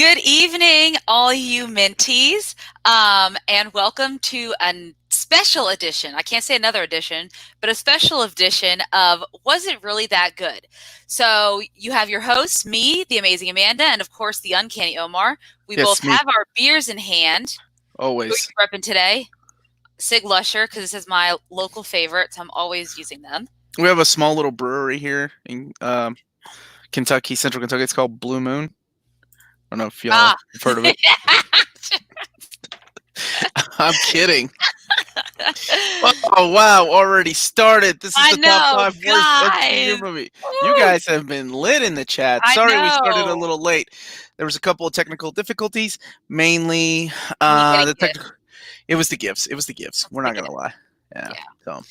Good evening, all you Minties, and welcome to a special edition. I can't say another edition, but a special edition of Was It Really That Good? So you have your host, me, the amazing Amanda, and of course the Uncanny Omar. We both Yes, me. have our beers in hand. Who are you Always. repping today? Sig Lusher, because this is my local favorite, so I'm always using them. We have a small little brewery here in Kentucky, Central Kentucky. It's called Blue Moon. I don't know if y'all have heard of it. I'm kidding. Oh wow! Already started. This is the top 5 worst MCU movie. You guys have been lit in the chat. Sorry, we started a little late. There was a couple of technical difficulties. Mainly, the technical. It was the gifts. It was the gifts. We're not gonna lie. Yeah. So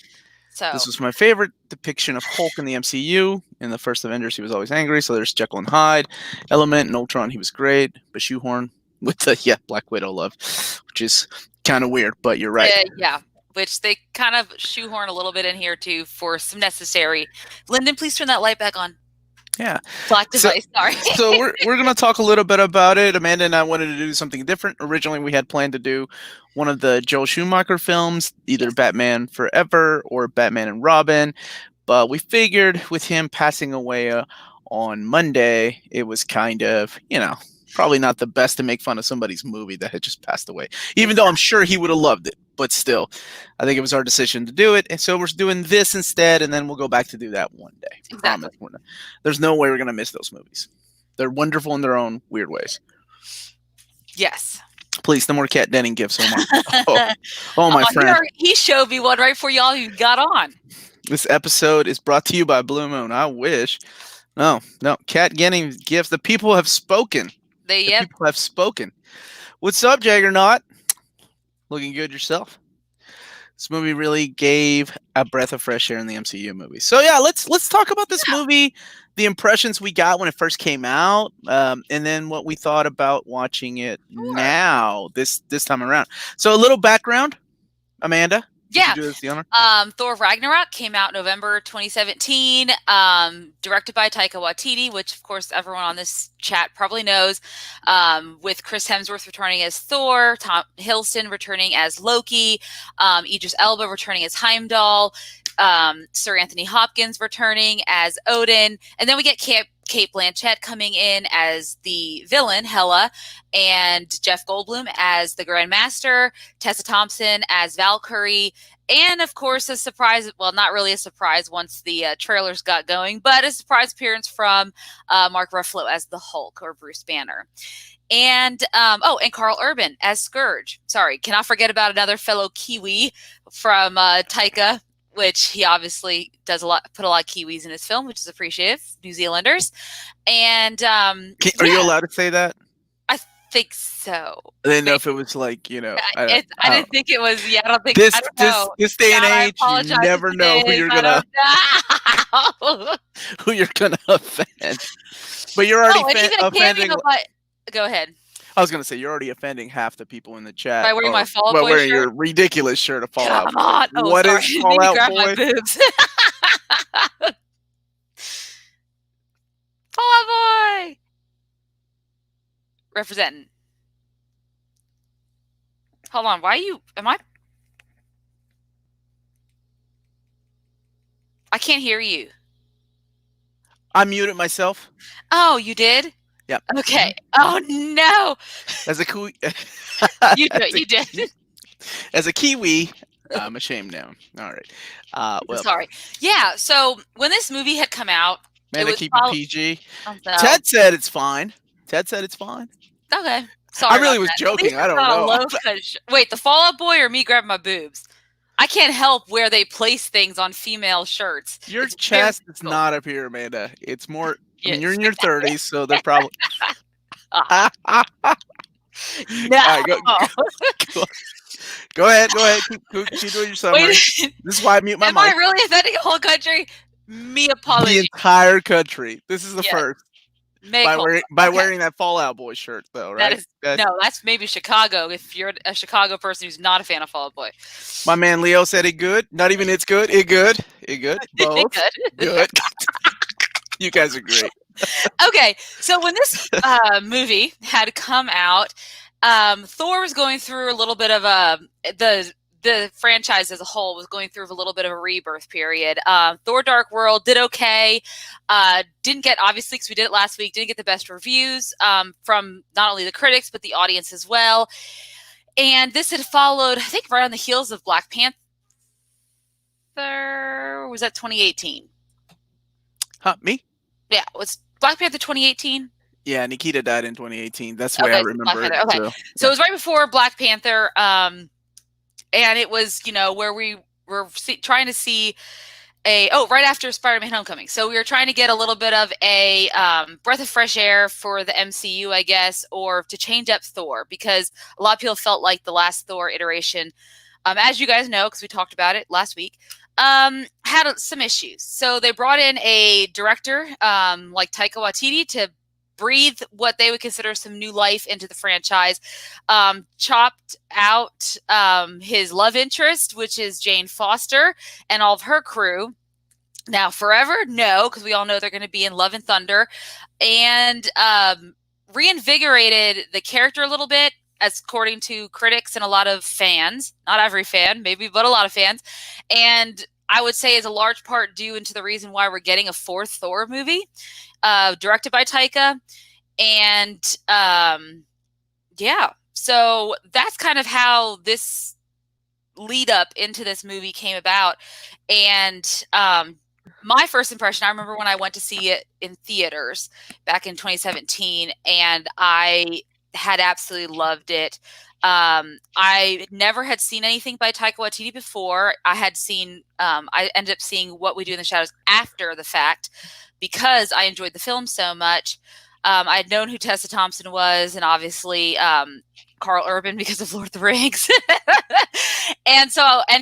this was my favorite depiction of Hulk in the MCU. In the first Avengers, he was always angry. So there's Jekyll and Hyde, Element, and Ultron. He was great. But Shoehorn with the Black Widow love, which is kind of weird. But you're right. Yeah. Which they kind of shoehorn a little bit in here too for some necessary. Lyndon, please turn that light back on. Yeah. Black device, sorry. So we're going to talk a little bit about it. Amanda and I wanted to do something different. Originally, we had planned to do one of the Joel Schumacher films, either Batman Forever or Batman and Robin. But we figured with him passing away on Monday, it was kind of, probably not the best to make fun of somebody's movie that had just passed away. Even though I'm sure he would have loved it. But still, I think it was our decision to do it. And so we're doing this instead, and then we'll go back to do that one day. Exactly. There's no way we're going to miss those movies. They're wonderful in their own weird ways. Yes. Please, no more Kat Denning gifts, Omar. Oh, my friend. He showed me one right for y'all who got on. This episode is brought to you by Blue Moon. I wish. No. Kat Denning gifts. The people have spoken. People have spoken. What's up, Jaggernaut? Looking good yourself. This movie really gave a breath of fresh air in the MCU movie. So yeah, let's talk about this movie, the impressions we got when it first came out, and then what we thought about watching it now this time around. So a little background, Amanda. Yeah. Do this, the honor? Thor Ragnarok came out November 2017, directed by Taika Waititi, which, of course, everyone on this chat probably knows, with Chris Hemsworth returning as Thor, Tom Hiddleston returning as Loki, Idris Elba returning as Heimdall, Sir Anthony Hopkins returning as Odin, and then we get Kate Blanchett coming in as the villain, Hela, and Jeff Goldblum as the Grand Master, Tessa Thompson as Valkyrie, and of course a surprise, well, not really a surprise once the trailers got going, but a surprise appearance from Mark Ruffalo as the Hulk, or Bruce Banner. And and Carl Urban as Scourge. Sorry, cannot forget about another fellow Kiwi from Taika, which he obviously put a lot of Kiwis in his film, which is appreciative, New Zealanders. And are you allowed to say that? I think so. I didn't know if it was like, I didn't think it was. Yeah, I don't think this I don't know. This day and age, you never know who you're gonna offend. But you're already offending. Go ahead. I was gonna say you're already offending half the people in the chat by wearing my Fall Out Boy wearing shirt? Your ridiculous shirt of Fall Out. Come on! Oh, what sorry. is Fall Out Boy? My boobs. Fall Out Boy representing. Hold on. Why am I? I can't hear you. I muted myself. Oh, you did? Yep. Okay. Oh no. As a Kiwi, you did. As a Kiwi, I'm ashamed now. All right. Sorry. Yeah. So when this movie had come out, man, keep it PG. Oh, no. Ted said it's fine. Okay. Sorry. I really was joking. I don't know. Wait, the Fall Out Boy or me grabbing my boobs? I can't help where they place things on female shirts. Your chest is not up here, Amanda. It's more. I mean, you're in your 30s, so they're probably. No. Right, go ahead. Keep doing your summary. This is why I mute my mic. Am I really offending a whole country? Me apologize. The entire country. This is the first. By wearing that Fall Out Boy shirt, though, right? That's maybe Chicago. If you're a Chicago person who's not a fan of Fall Out Boy, my man Leo said it good. Not even it's good. It good. Both good. You guys are great. Okay, so when this movie had come out, Thor was going through a little bit of the franchise as a whole was going through a little bit of a rebirth period. Thor: Dark World did okay, didn't get, obviously because we did it last week, didn't get the best reviews from not only the critics but the audience as well. And this had followed, I think, right on the heels of Black Panther. Was that 2018? Huh? Me? Yeah, was Black Panther 2018? Yeah, Nikita died in 2018. That's the way I Okay, so Black remember it. Panther. Okay, So, so yeah. it was right before Black Panther, and it was, where we were trying to see right after Spider-Man: Homecoming. So we were trying to get a little bit of a breath of fresh air for the MCU, I guess, or to change up Thor, because a lot of people felt like the last Thor iteration, as you guys know, because we talked about it last week, had some issues. So they brought in a director like Taika Waititi to breathe what they would consider some new life into the franchise. Chopped out his love interest, which is Jane Foster, and all of her crew. Now, forever, no, because we all know they're going to be in Love and Thunder, and reinvigorated the character a little bit, as according to critics and a lot of fans. Not every fan, maybe, but a lot of fans. And I would say is a large part due into the reason why we're getting a fourth Thor movie, directed by Taika. And yeah, so that's kind of how this lead up into this movie came about. And my first impression, I remember when I went to see it in theaters back in 2017, and I had absolutely loved it. I never had seen anything by Taika Waititi before. I ended up seeing What We Do in the Shadows after the fact because I enjoyed the film so much. I had known who Tessa Thompson was, and obviously Carl Urban because of Lord of the Rings, and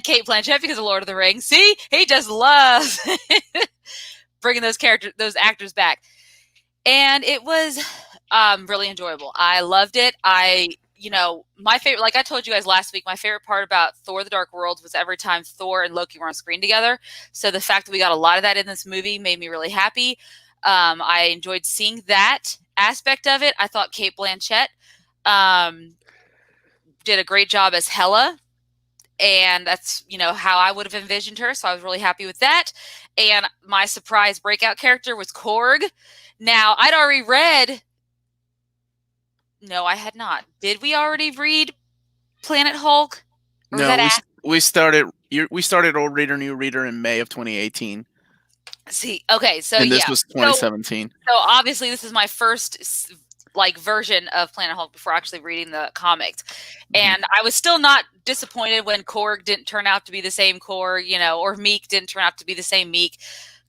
Kate Blanchett because of Lord of the Rings. See, he just loves bringing those actors back, and it was really enjoyable. I loved it. My favorite, like I told you guys last week, my favorite part about Thor: The Dark World was every time Thor and Loki were on screen together. So the fact that we got a lot of that in this movie made me really happy. I enjoyed seeing that aspect of it. I thought Kate Blanchett did a great job as Hela, and that's how I would have envisioned her. So I was really happy with that. And my surprise breakout character was Korg. Now I'd already read. No, I had not. Did we already read Planet Hulk? Or no, we started. We started Old Reader, New Reader in May of 2018. See, okay, so and this was 2017. So obviously, this is my first version of Planet Hulk before actually reading the comics, and I was still not disappointed when Korg didn't turn out to be the same Korg, or Meek didn't turn out to be the same Meek,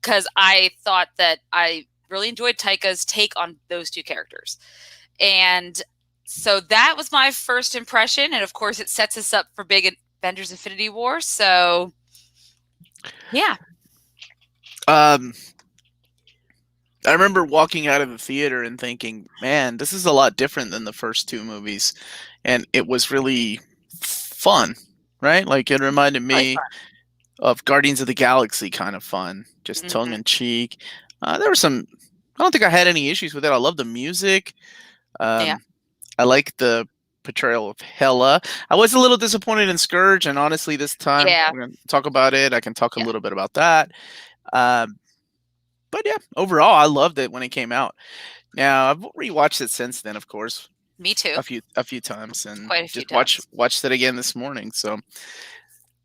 because I thought that I really enjoyed Taika's take on those two characters, and so that was my first impression, and of course, it sets us up for big Avengers: Infinity War. So, yeah. I remember walking out of the theater and thinking, man, this is a lot different than the first two movies. And it was really fun, right? Like, it reminded me of Guardians of the Galaxy kind of fun, just tongue in cheek. There were I don't think I had any issues with it. I love the music. I like the portrayal of Hela. I was a little disappointed in Scourge, and honestly, this time we're going to talk about it. I can talk a little bit about that. But yeah, overall, I loved it when it came out. Now I've rewatched it since then, of course. Me too. A few times, and quite a few just watched it again this morning. So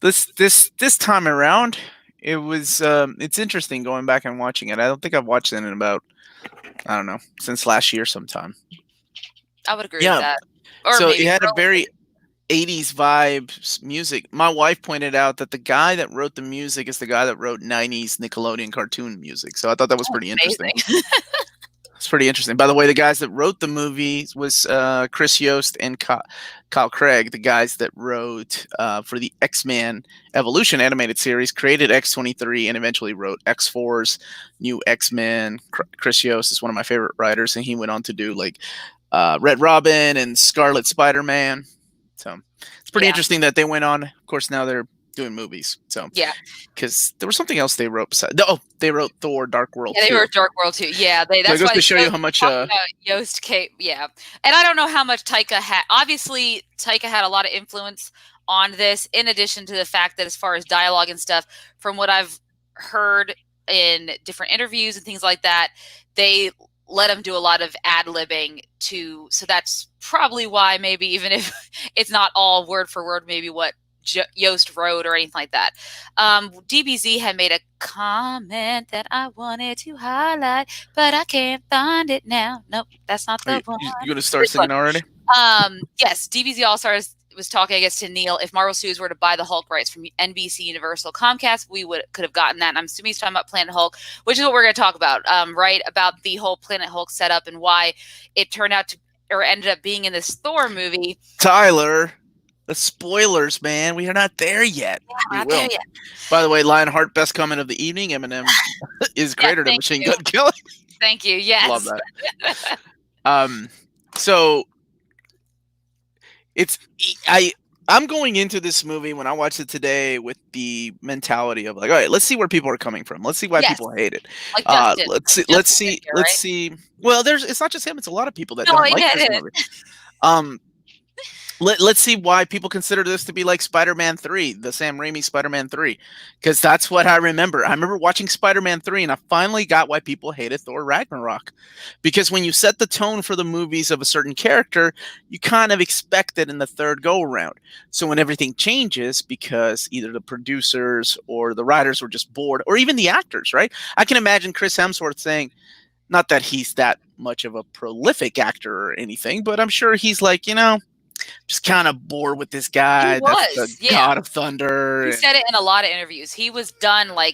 this time around, it was it's interesting going back and watching it. I don't think I've watched it in about, I don't know, since last year sometime. I would agree with that. Or so it had a very 80s vibes music. My wife pointed out that the guy that wrote the music is the guy that wrote 90s Nickelodeon cartoon music. So I thought that was pretty interesting. It's pretty interesting. By the way, the guys that wrote the movie was Chris Yost and Kyle Craig, the guys that wrote for the X-Men Evolution animated series, created X-23, and eventually wrote X-Force, New X-Men. Chris Yost is one of my favorite writers, and he went on to do like Red Robin and Scarlet Spider-Man. So it's pretty interesting that they went on. Of course, now they're doing movies. So yeah, because there was something else they wrote. They wrote Thor: Dark World yeah, they too. wrote Dark World too. Yeah, So it that's goes why to show you how much. talking about Yost Cape. Yeah, and I don't know how much Taika had. Obviously, Taika had a lot of influence on this, in addition to the fact that as far as dialogue and stuff, from what I've heard in different interviews and things like that, they let him do a lot of ad-libbing too. So that's probably why, maybe even if it's not all word for word, maybe what Yost wrote or anything like that. DBZ had made a comment that I wanted to highlight, but I can't find it now. Nope, that's not Are the you, one. you going to start singing already? Yes, DBZ All Stars was talking, I guess, to Neil. If Marvel Studios were to buy the Hulk rights from NBC Universal Comcast, we could have gotten that. And I'm assuming he's talking about Planet Hulk, which is what we're going to talk about, right? About the whole Planet Hulk setup and why it turned out to, or ended up being in this Thor movie. Tyler, the spoilers, man. We are not there yet. Yeah, We not will. there yet. By the way, Lionheart, best comment of the evening. Eminem is greater than Machine Gun Kelly. Thank you. Yes. Love that. So I'm going into this movie when I watched it today with the mentality of like, all right, let's see where people are coming from. Let's see why people hate it. Like Justin. Let's see. Well, it's not just him; it's a lot of people that don't like this movie. Let's see why people consider this to be like Spider-Man 3, the Sam Raimi Spider-Man 3, because that's what I remember. I remember watching Spider-Man 3, and I finally got why people hated Thor Ragnarok. Because when you set the tone for the movies of a certain character, you kind of expect it in the third go-around. So when everything changes, because either the producers or the writers were just bored, or even the actors, right? I can imagine Chris Hemsworth saying, not that he's that much of a prolific actor or anything, but I'm sure he's like, just kind of bored with this guy. That's the God of Thunder. He said it in a lot of interviews. He was done. I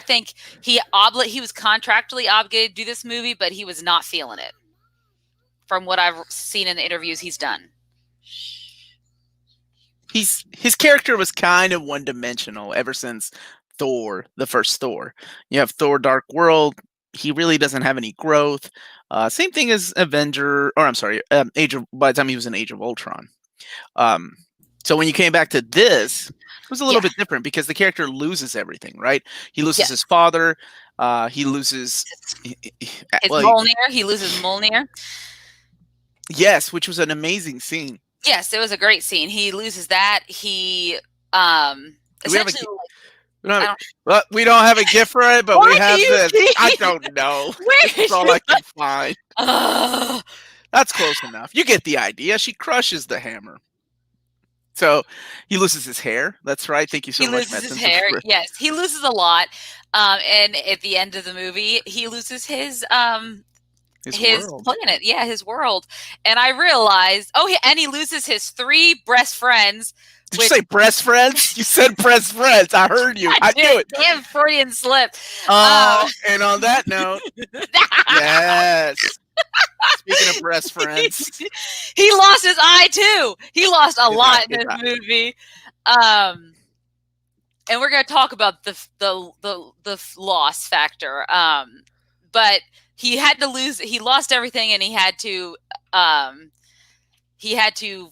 think he was contractually obligated to do this movie, but he was not feeling it. From what I've seen in the interviews he's done. His character was kind of one-dimensional ever since Thor, the first Thor. You have Thor: Dark World. He really doesn't have any growth. Same thing as by the time he was in Age of Ultron. So when you came back to this, it was a little bit different because the character loses everything, right? He loses his father. He loses his Mjolnir. He loses Mjolnir. Yes, which was an amazing scene. Yes, it was a great scene. He loses that. He essentially. We don't have a gift for it, but we have this. I don't know. That's all I can find. That's close enough. You get the idea. She crushes the hammer. So he loses his hair. That's right. Thank you so much. He loses his hair. Yes, he loses a lot. And at the end of the movie, he loses his planet. Yeah, his world. And I realized, and he loses his 3 breast friends. Did you say breast friends? You said breast friends. I heard you. I knew it. Damn Freudian slip. And on that note, yes. Speaking of breast friends, he lost his eye too. He lost a lot in this movie. And we're going to talk about the loss factor. But he had to lose. He lost everything, and he had to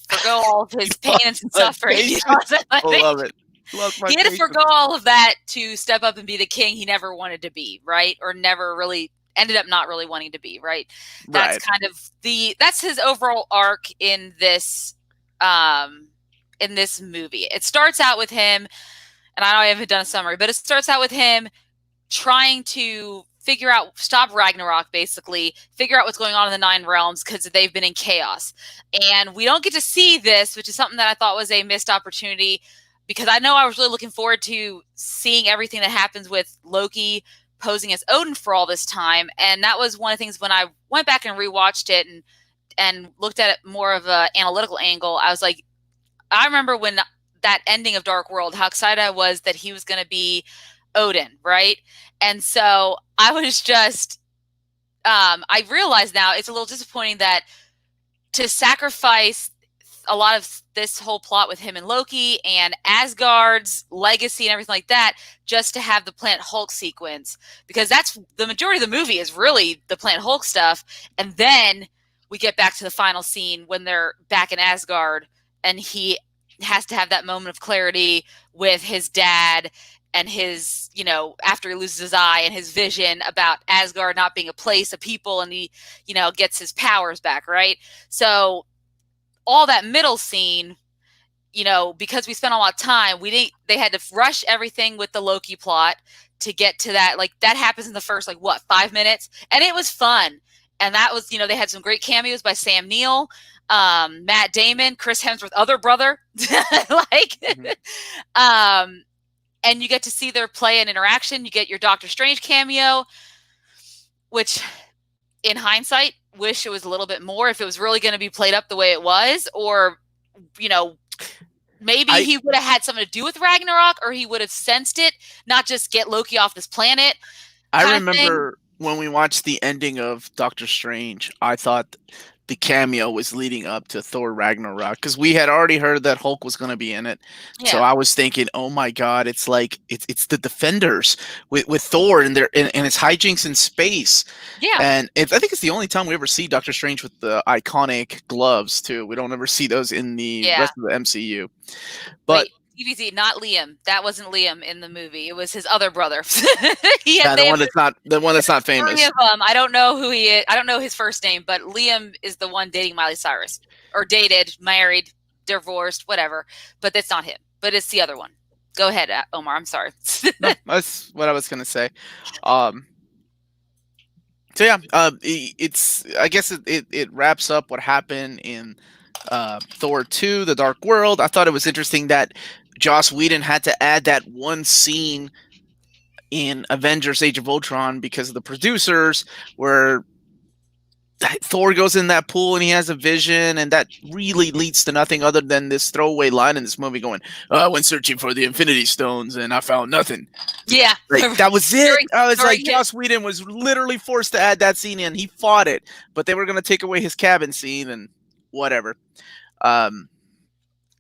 forgo all of his pain and suffering. I love it. He had to forgo all of that to step up and be the king he never wanted to be, right? Or never really ended up not really wanting to be, right? That's kind of that's his overall arc in this movie. It starts out with him, and I know I haven't done a summary, but it starts out with him trying to stop Ragnarok, basically, figure out what's going on in the 9 realms because they've been in chaos. And we don't get to see this, which is something that I thought was a missed opportunity, because I know I was really looking forward to seeing everything that happens with Loki posing as Odin for all this time. And that was one of the things when I went back and rewatched it and looked at it more of an analytical angle. I was like, I remember when that ending of Dark World, how excited I was that he was going to be Odin, right? And so I was just, I realize now it's a little disappointing that to sacrifice a lot of this whole plot with him and Loki and Asgard's legacy and everything like that, just to have the Planet Hulk sequence, because that's the majority of the movie is really the Planet Hulk stuff. And then we get back to the final scene when they're back in Asgard and he has to have that moment of clarity with his dad and his, after he loses his eye and his vision about Asgard not being a place, a people, and he, gets his powers back, right? So all that middle scene, because we spent a lot of time, they had to rush everything with the Loki plot to get to that. Like, that happens in the first, 5 minutes? And it was fun. And that was, they had some great cameos by Sam Neill, Matt Damon, Chris Hemsworth, other brother. And you get to see their play and interaction. You get your Doctor Strange cameo, which in hindsight, wish it was a little bit more, if it was really going to be played up the way it was, or, maybe he would have had something to do with Ragnarok, or he would have sensed it, not just get Loki off this planet. I remember when we watched the ending of Doctor Strange, I thought the cameo was leading up to Thor Ragnarok, because we had already heard that Hulk was going to be in it. Yeah. So I was thinking, oh my God, it's like it's the Defenders with Thor and his hijinks in space. Yeah, and I think it's the only time we ever see Doctor Strange with the iconic gloves too. We don't ever see those in the rest of the MCU. But TVZ, not Liam. That wasn't Liam in the movie. It was his other brother. The one that's not famous. Three of them. I don't know who he is. I don't know his first name, but Liam is the one dating Miley Cyrus, or dated, married, divorced, whatever. But that's not him. But it's the other one. Go ahead, Omar. I'm sorry. No, that's what I was gonna say. So yeah, I guess it wraps up what happened in Thor 2, The Dark World. I thought it was interesting that Joss Whedon had to add that one scene in Avengers Age of Ultron because of the producers, where Thor goes in that pool and he has a vision, and that really leads to nothing other than this throwaway line in this movie going, I went searching for the Infinity Stones and I found nothing. Yeah. That was it. I was like, Joss Whedon was literally forced to add that scene in. He fought it, but they were going to take away his cabin scene and whatever.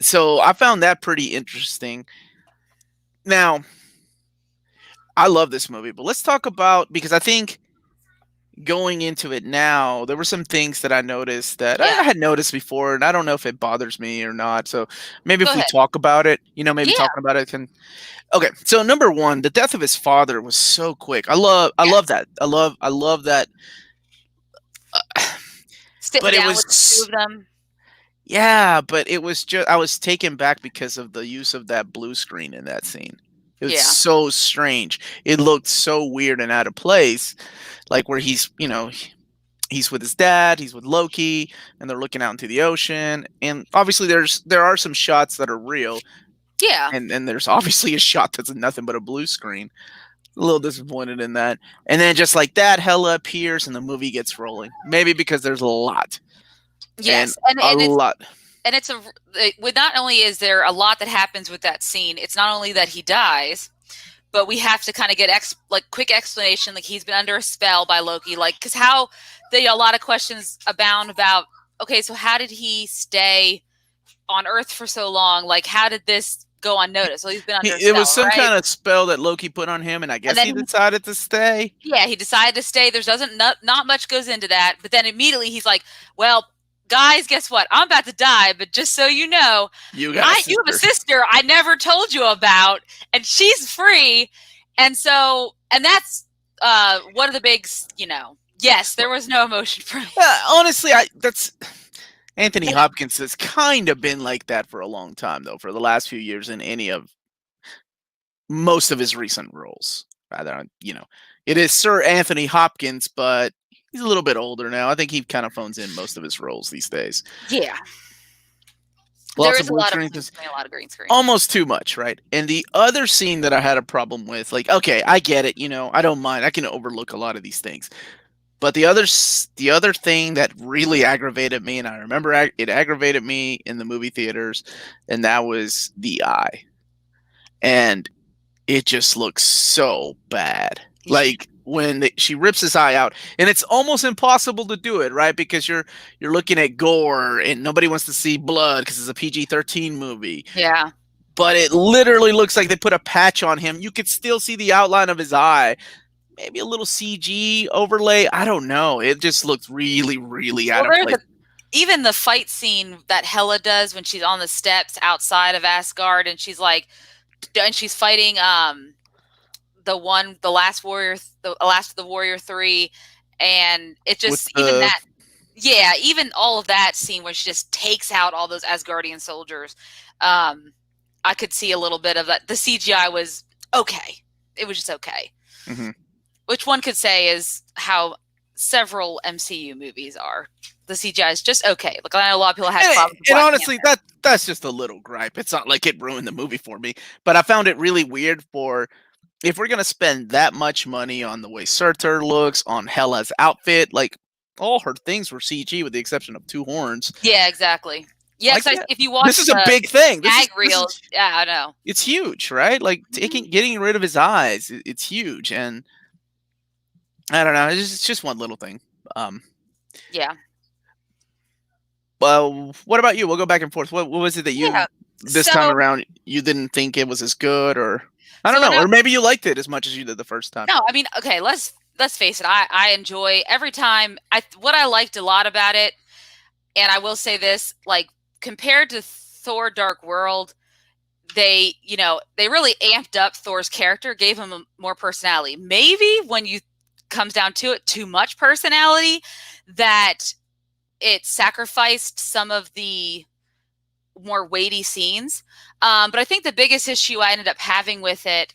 So I found that pretty interesting. Now, I love this movie, but let's talk about, because I think going into it now, there were some things that I noticed that I had noticed before, and I don't know if it bothers me or not. So maybe if we talk about it, talking about it can. Okay, so number one, the death of his father was so quick. I love that. I love that. But it was with the two of them. Yeah, but it was just, I was taken back because of the use of that blue screen in that scene. It was so strange. It looked so weird and out of place. Like where he's with his dad, he's with Loki, and they're looking out into the ocean. And obviously there are some shots that are real. Yeah. And there's obviously a shot that's nothing but a blue screen. A little disappointed in that. And then just like that, Hela appears and the movie gets rolling. Maybe because there's a lot. Yes, and a lot. And it's not only is there a lot that happens with that scene, it's not only that he dies, but we have to kind of get quick explanation, like he's been under a spell by Loki, because a lot of questions abound about, okay, so how did he stay on Earth for so long? Like, how did this go unnoticed? Well, he's been under a spell, it was some kind of spell that Loki put on him, and I guess he decided to stay. Yeah, he decided to stay. There's not much goes into that, but then immediately he's like, well, guys, guess what? I'm about to die, but just so you know, you have a sister I never told you about, and she's free. And that's one of the big, yes, there was no emotion for me. Honestly, that's Anthony Hopkins has kind of been like that for a long time, though, for the last few years in most of his recent roles. Rather, it is Sir Anthony Hopkins, but he's a little bit older now. I think he kind of phones in most of his roles these days. Yeah. There is a lot of green screen. Almost too much, right? And the other scene that I had a problem with, okay, I get it, I don't mind. I can overlook a lot of these things. But the other thing that really aggravated me, and I remember it aggravated me in the movie theaters, and that was the eye. And it just looks so bad. Like when she rips his eye out, and it's almost impossible to do it, right? Because you're looking at gore, and nobody wants to see blood because it's a PG-13 movie. Yeah. But it literally looks like they put a patch on him. You could still see the outline of his eye. Maybe a little CG overlay. I don't know. It just looked really, really out of place. even the fight scene that Hela does when she's on the steps outside of Asgard and she's fighting the last warrior, the last of the Warrior 3, and it with just even the that, yeah, even all of that scene where she just takes out all those Asgardian soldiers. I could see a little bit of that. The CGI was okay. It was just okay. Mm-hmm. Which one could say is how several MCU movies are. The CGI is just okay. Like, I know a lot of people had problems with and Black honestly, Panther. that's just a little gripe. It's not like it ruined the movie for me, but I found it really weird for if we're gonna spend that much money on the way Surtur looks, on Hela's outfit, like all her things were CG with the exception of 2 horns. Yeah, exactly. Yeah, Like, because yeah, if you this watch is a the big thing. gag This is reels, yeah, I know. it's huge, right? Like getting rid of his eyes, it's huge, and I don't know. It's just one little thing. Yeah. Well, what about you? We'll go back and forth. What was it that Yeah. you this So time around you didn't think it was as good, or I don't so know, now or maybe you liked it as much as you did the first time? no, I mean, okay, let's face it. I enjoy every time. What I liked a lot about it, and I will say this, like compared to Thor: Dark World, they really amped up Thor's character, gave him more personality. Maybe when you comes down to it, too much personality, that it sacrificed some of the more weighty scenes. But I think the biggest issue I ended up having with it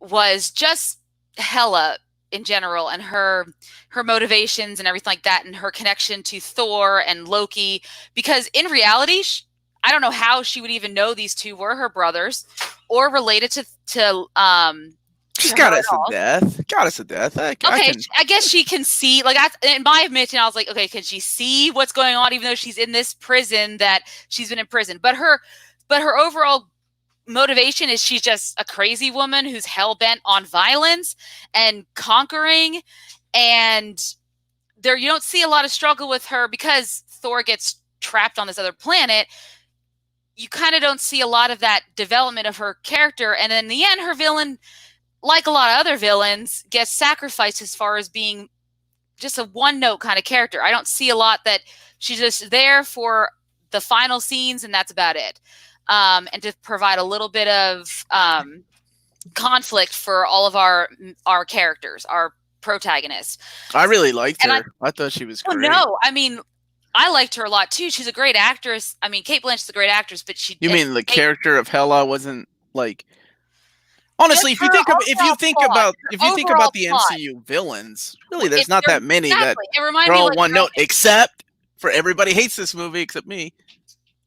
was just Hela in general and her motivations and everything like that, and her connection to Thor and Loki. Because in reality, I don't know how she would even know these two were her brothers or related to Just her got at us to all. death. Got us to death. I Okay, can. I guess she can see. Like, in my opinion, I was like, okay, can she see what's going on, even though she's in this prison that she's been in prison? But her overall motivation is she's just a crazy woman who's hell bent on violence and conquering. And there, you don't see a lot of struggle with her because Thor gets trapped on this other planet. You kind of don't see a lot of that development of her character. And in the end, her villain, like a lot of other villains, gets sacrificed as far as being just a one note kind of character. I don't see a lot that she's just there for the final scenes and that's about it. And to provide a little bit of conflict for all of our characters, our protagonists. I really liked her. I thought she was great. No, I mean, I liked her a lot too. She's a great actress. I mean, Cate Blanchett's a great actress, but You mean the character of Hela wasn't like? Honestly, if you think about the MCU villains, really, there's not that many that are all one note. Except for everybody hates this movie except me.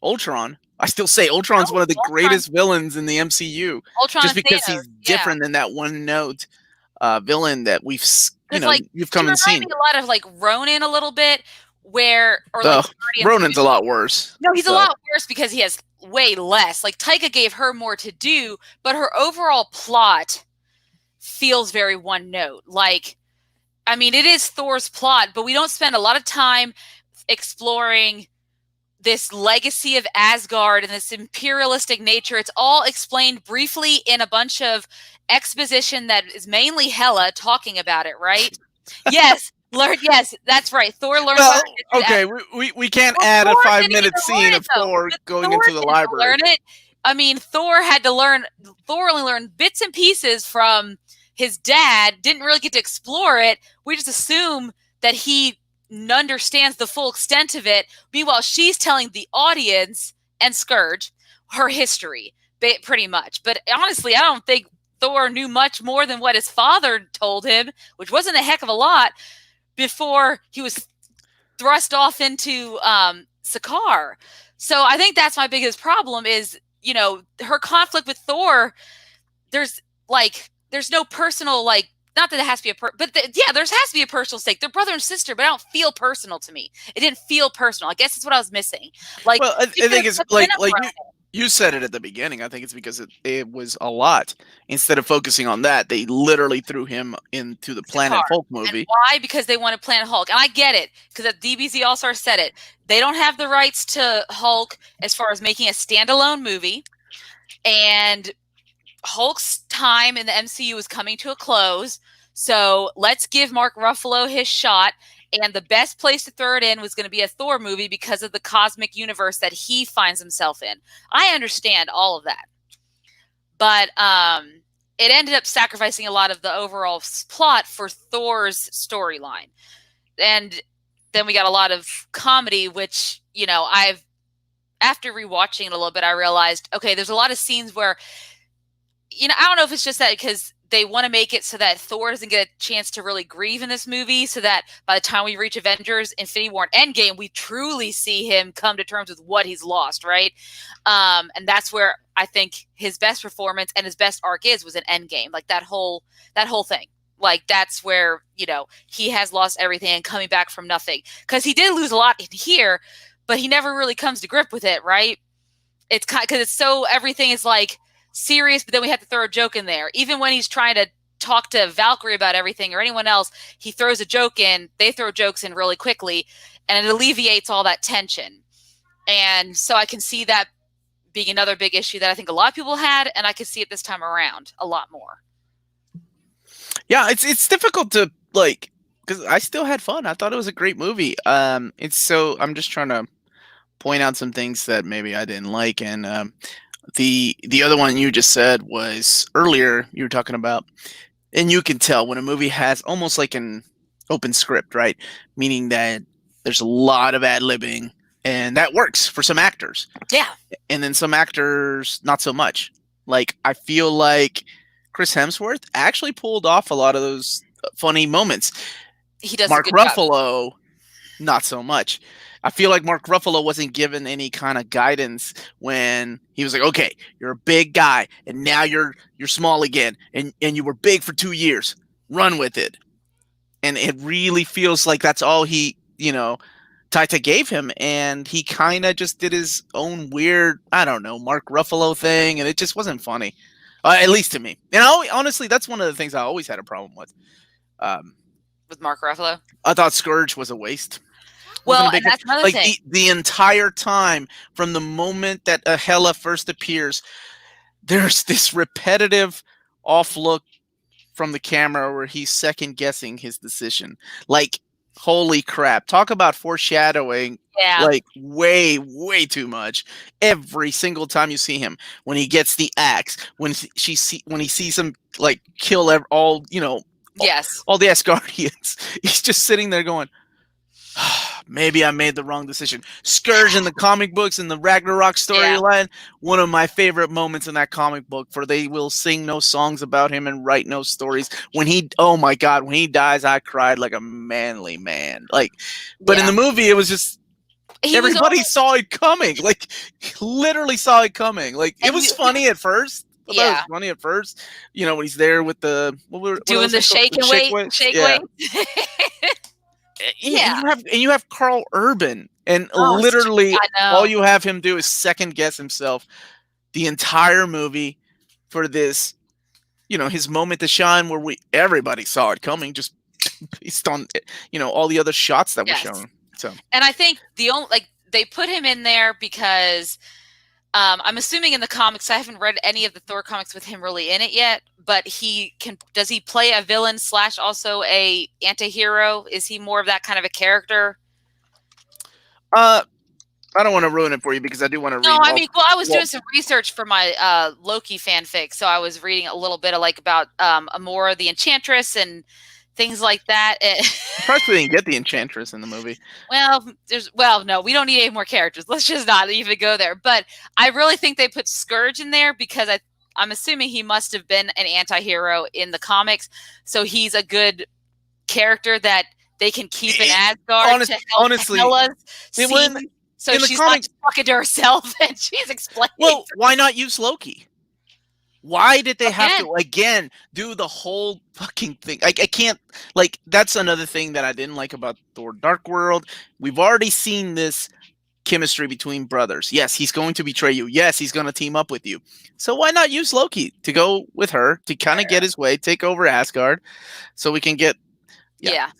Ultron. I still say Ultron's one of the greatest villains in the MCU, just because he's different than that one note villain that we've you've come and seen. Me a lot of like Ronan a little bit, Ronan's a lot worse. No, he's a lot worse because he has way less. Like, Taika gave her more to do, but her overall plot feels very one note. Like, I mean, it is Thor's plot, but we don't spend a lot of time exploring this legacy of Asgard and this imperialistic nature. It's all explained briefly in a bunch of exposition that is mainly Hela talking about it, right? Yes. Yes, that's right. Thor learned. Well, okay, we can't add a 5-minute scene of Thor going into the library. Learn it. I mean, Thor had to learn. Thor only learned bits and pieces from his dad. Didn't really get to explore it. We just assume that he understands the full extent of it. Meanwhile, she's telling the audience and Scourge her history, pretty much. But honestly, I don't think Thor knew much more than what his father told him, which wasn't a heck of a lot, before he was thrust off into Sakaar. So I think that's my biggest problem is, her conflict with Thor. There's no personal, not that it has to be there has to be a personal stake. They're brother and sister, but I don't feel personal to me. It didn't feel personal. I guess that's what I was missing. Well, I think it's you said it at the beginning. I think it's because it was a lot. Instead of focusing on that, they literally threw him into the Planet Hulk movie. And why? Because they wanted Planet Hulk. And I get it, because DBZ All-Star said it. They don't have the rights to Hulk as far as making a standalone movie. And Hulk's time in the MCU is coming to a close. So let's give Mark Ruffalo his shot. And the best place to throw it in was going to be a Thor movie because of the cosmic universe that he finds himself in. I understand all of that. But it ended up sacrificing a lot of the overall plot for Thor's storyline. And then we got a lot of comedy, which, after rewatching it a little bit, I realized, okay, there's a lot of scenes where, I don't know if it's just that because they want to make it so that Thor doesn't get a chance to really grieve in this movie, so that by the time we reach Avengers, Infinity War, and Endgame, we truly see him come to terms with what he's lost, right? And that's where I think his best performance and his best arc was in Endgame, like that whole thing. Like that's where he has lost everything and coming back from nothing, because he did lose a lot in here, but he never really comes to grip with it, right? It's because it's so everything is like serious, but then we have to throw a joke in there. Even when he's trying to talk to Valkyrie about everything or anyone else, he throws a joke in. They throw jokes in really quickly, and it alleviates all that tension. And so I can see that being another big issue that I think a lot of people had, and I could see it this time around a lot more. Yeah, it's difficult to because I still had fun. I thought it was a great movie. I'm just trying to point out some things that maybe I didn't like, and the other one you just said was earlier. You were talking about, and you can tell when a movie has almost like an open script, right? Meaning that there's a lot of ad-libbing, and that works for some actors. Yeah. And then some actors, not so much. Like, I feel like Chris Hemsworth actually pulled off a lot of those funny moments. He does Mark a good Ruffalo, job. Not so much. I feel like Mark Ruffalo wasn't given any kind of guidance when he was like, okay, you're a big guy, and now you're small again, and you were big for 2 years. Run with it. And it really feels like that's all he, Taika gave him, and he kind of just did his own weird, I don't know, Mark Ruffalo thing, and it just wasn't funny, at least to me. And honestly, that's one of the things I always had a problem with. With Mark Ruffalo? I thought Scourge was a waste. Well, and that's another thing. The entire time, from the moment that Hela first appears, there's this repetitive off look from the camera where he's second guessing his decision. Like, holy crap. Talk about foreshadowing. Yeah. Like, way, way too much. Every single time you see him, when he gets the axe, when he sees him like kill all, yes, all the Asgardians, he's just sitting there going, maybe I made the wrong decision. Scourge in the comic books and the Ragnarok storyline, one of my favorite moments in that comic book, for they will sing no songs about him and write no stories. Oh my God, when he dies, I cried like a manly man. But in the movie, it was just, everybody saw it coming. Like, literally saw it coming. Like, it was funny at first. I thought it was funny at first. When he's there with the... doing the shake weight. You have Carl Urban, and literally all you have him do is second guess himself the entire movie for this, his moment to shine, where everybody saw it coming, just based on all the other shots that were shown. So, and I think they put him in there because I'm assuming in the comics, I haven't read any of the Thor comics with him really in it yet, but does he play a villain / also a anti-hero? Is he more of that kind of a character? I don't want to ruin it for you, because I do want to read. No, I mean, I was doing some research for my Loki fanfic, so I was reading a little bit of about Amora the Enchantress and things like that. Surprised we didn't get the Enchantress in the movie. No, we don't need any more characters. Let's just not even go there. But I really think they put Scourge in there because I'm assuming he must have been an anti-hero in the comics, so he's a good character that they can keep in Asgard to help Hela's scene. So she's not just talking to herself and she's explaining. Well, why not use Loki? Why did they have to, again, do the whole fucking thing? I can't, that's another thing that I didn't like about Thor Dark World. We've already seen this chemistry between brothers. Yes, he's going to betray you. Yes, he's going to team up with you. So why not use Loki to go with her to kind of get his way, take over Asgard, so we can get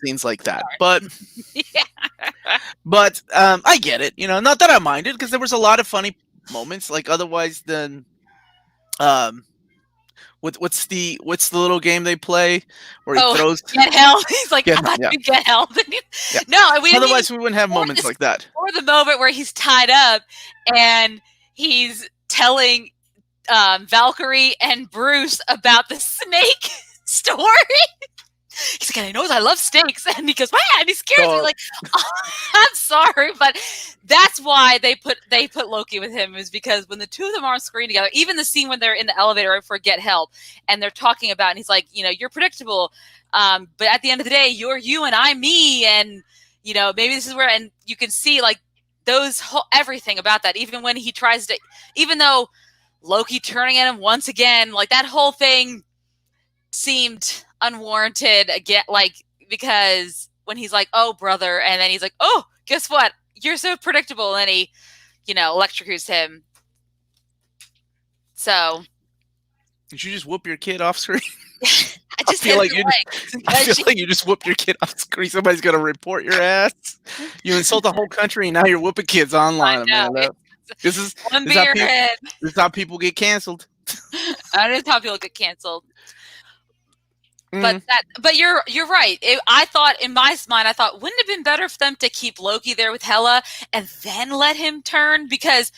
scenes like that. But but I get it. Not that I minded, because there was a lot of funny moments. Otherwise, then what's the little game they play where he throws? Get help. He's like, Yeah, I'm about yeah, to get help. yeah. No, we didn't Otherwise, we wouldn't have moments like that. or the moment where he's tied up and he's telling Valkyrie and Bruce about the snake story. He's like, he knows I love snakes, and he goes, "Man," and he scares me. Like, oh, I'm sorry, but that's why they put Loki with him, is because when the two of them are on screen together, even the scene when they're in the elevator right before Get Help, and they're talking about, and he's like, you're predictable, but at the end of the day, you're you and I'm me, and maybe this is where, and you can see like everything about that, even when he tries to, even though Loki turning at him once again, like that whole thing seemed unwarranted again, like, because when he's like, "Oh, brother," and then he's like, "Oh, guess what? You're so predictable," and he, electrocutes him. So, did you just whoop your kid off screen? I feel like you just whooped your kid off screen. Somebody's gonna report your ass. You insult the whole country, and now you're whooping kids online, man. This is how people get canceled. That is how people get canceled. But you're right. I thought in my mind, wouldn't it have been better for them to keep Loki there with Hela and then let him turn? Because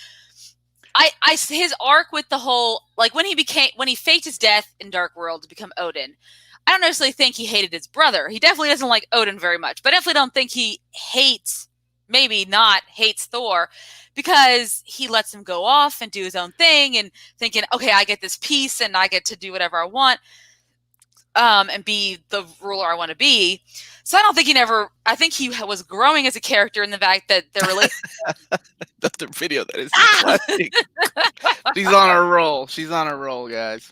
his arc with the whole, like, when he faked his death in Dark World to become Odin, I don't necessarily think he hated his brother. He definitely doesn't like Odin very much, but I definitely don't think he hates Thor, because he lets him go off and do his own thing and thinking, okay, I get this peace and I get to do whatever I want. And be the ruler I want to be. So I don't think I think he was growing as a character in the fact that their relationship. The video that is classic. She's on a roll. She's on a roll, guys.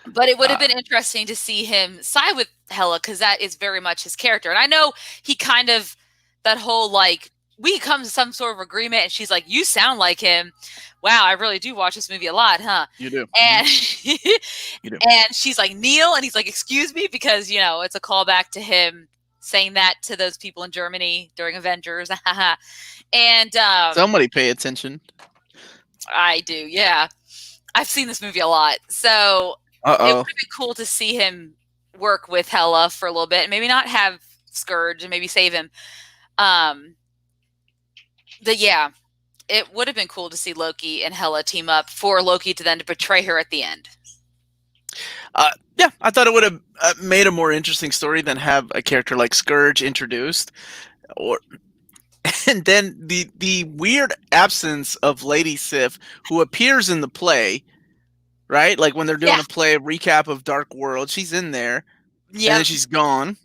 But it would have been interesting to see him side with Hela, because that is very much his character. And I know he kind of, that whole, like, we come to some sort of agreement, and she's like, "You sound like him." Wow, I really do watch this movie a lot, huh? You do. And you do. And she's like, "Neil," and he's like, "Excuse me," because it's a callback to him saying that to those people in Germany during Avengers. And somebody pay attention. I do, yeah. I've seen this movie a lot, so it would have been cool to see him work with Hela for a little bit, and maybe not have Scourge, and maybe save him. But yeah, it would have been cool to see Loki and Hela team up, for Loki to then betray her at the end. Yeah, I thought it would have made a more interesting story than have a character like Scourge introduced, and then the weird absence of Lady Sif, who appears in the play, right? Like when they're doing a play recap of Dark World, she's in there, and then she's gone.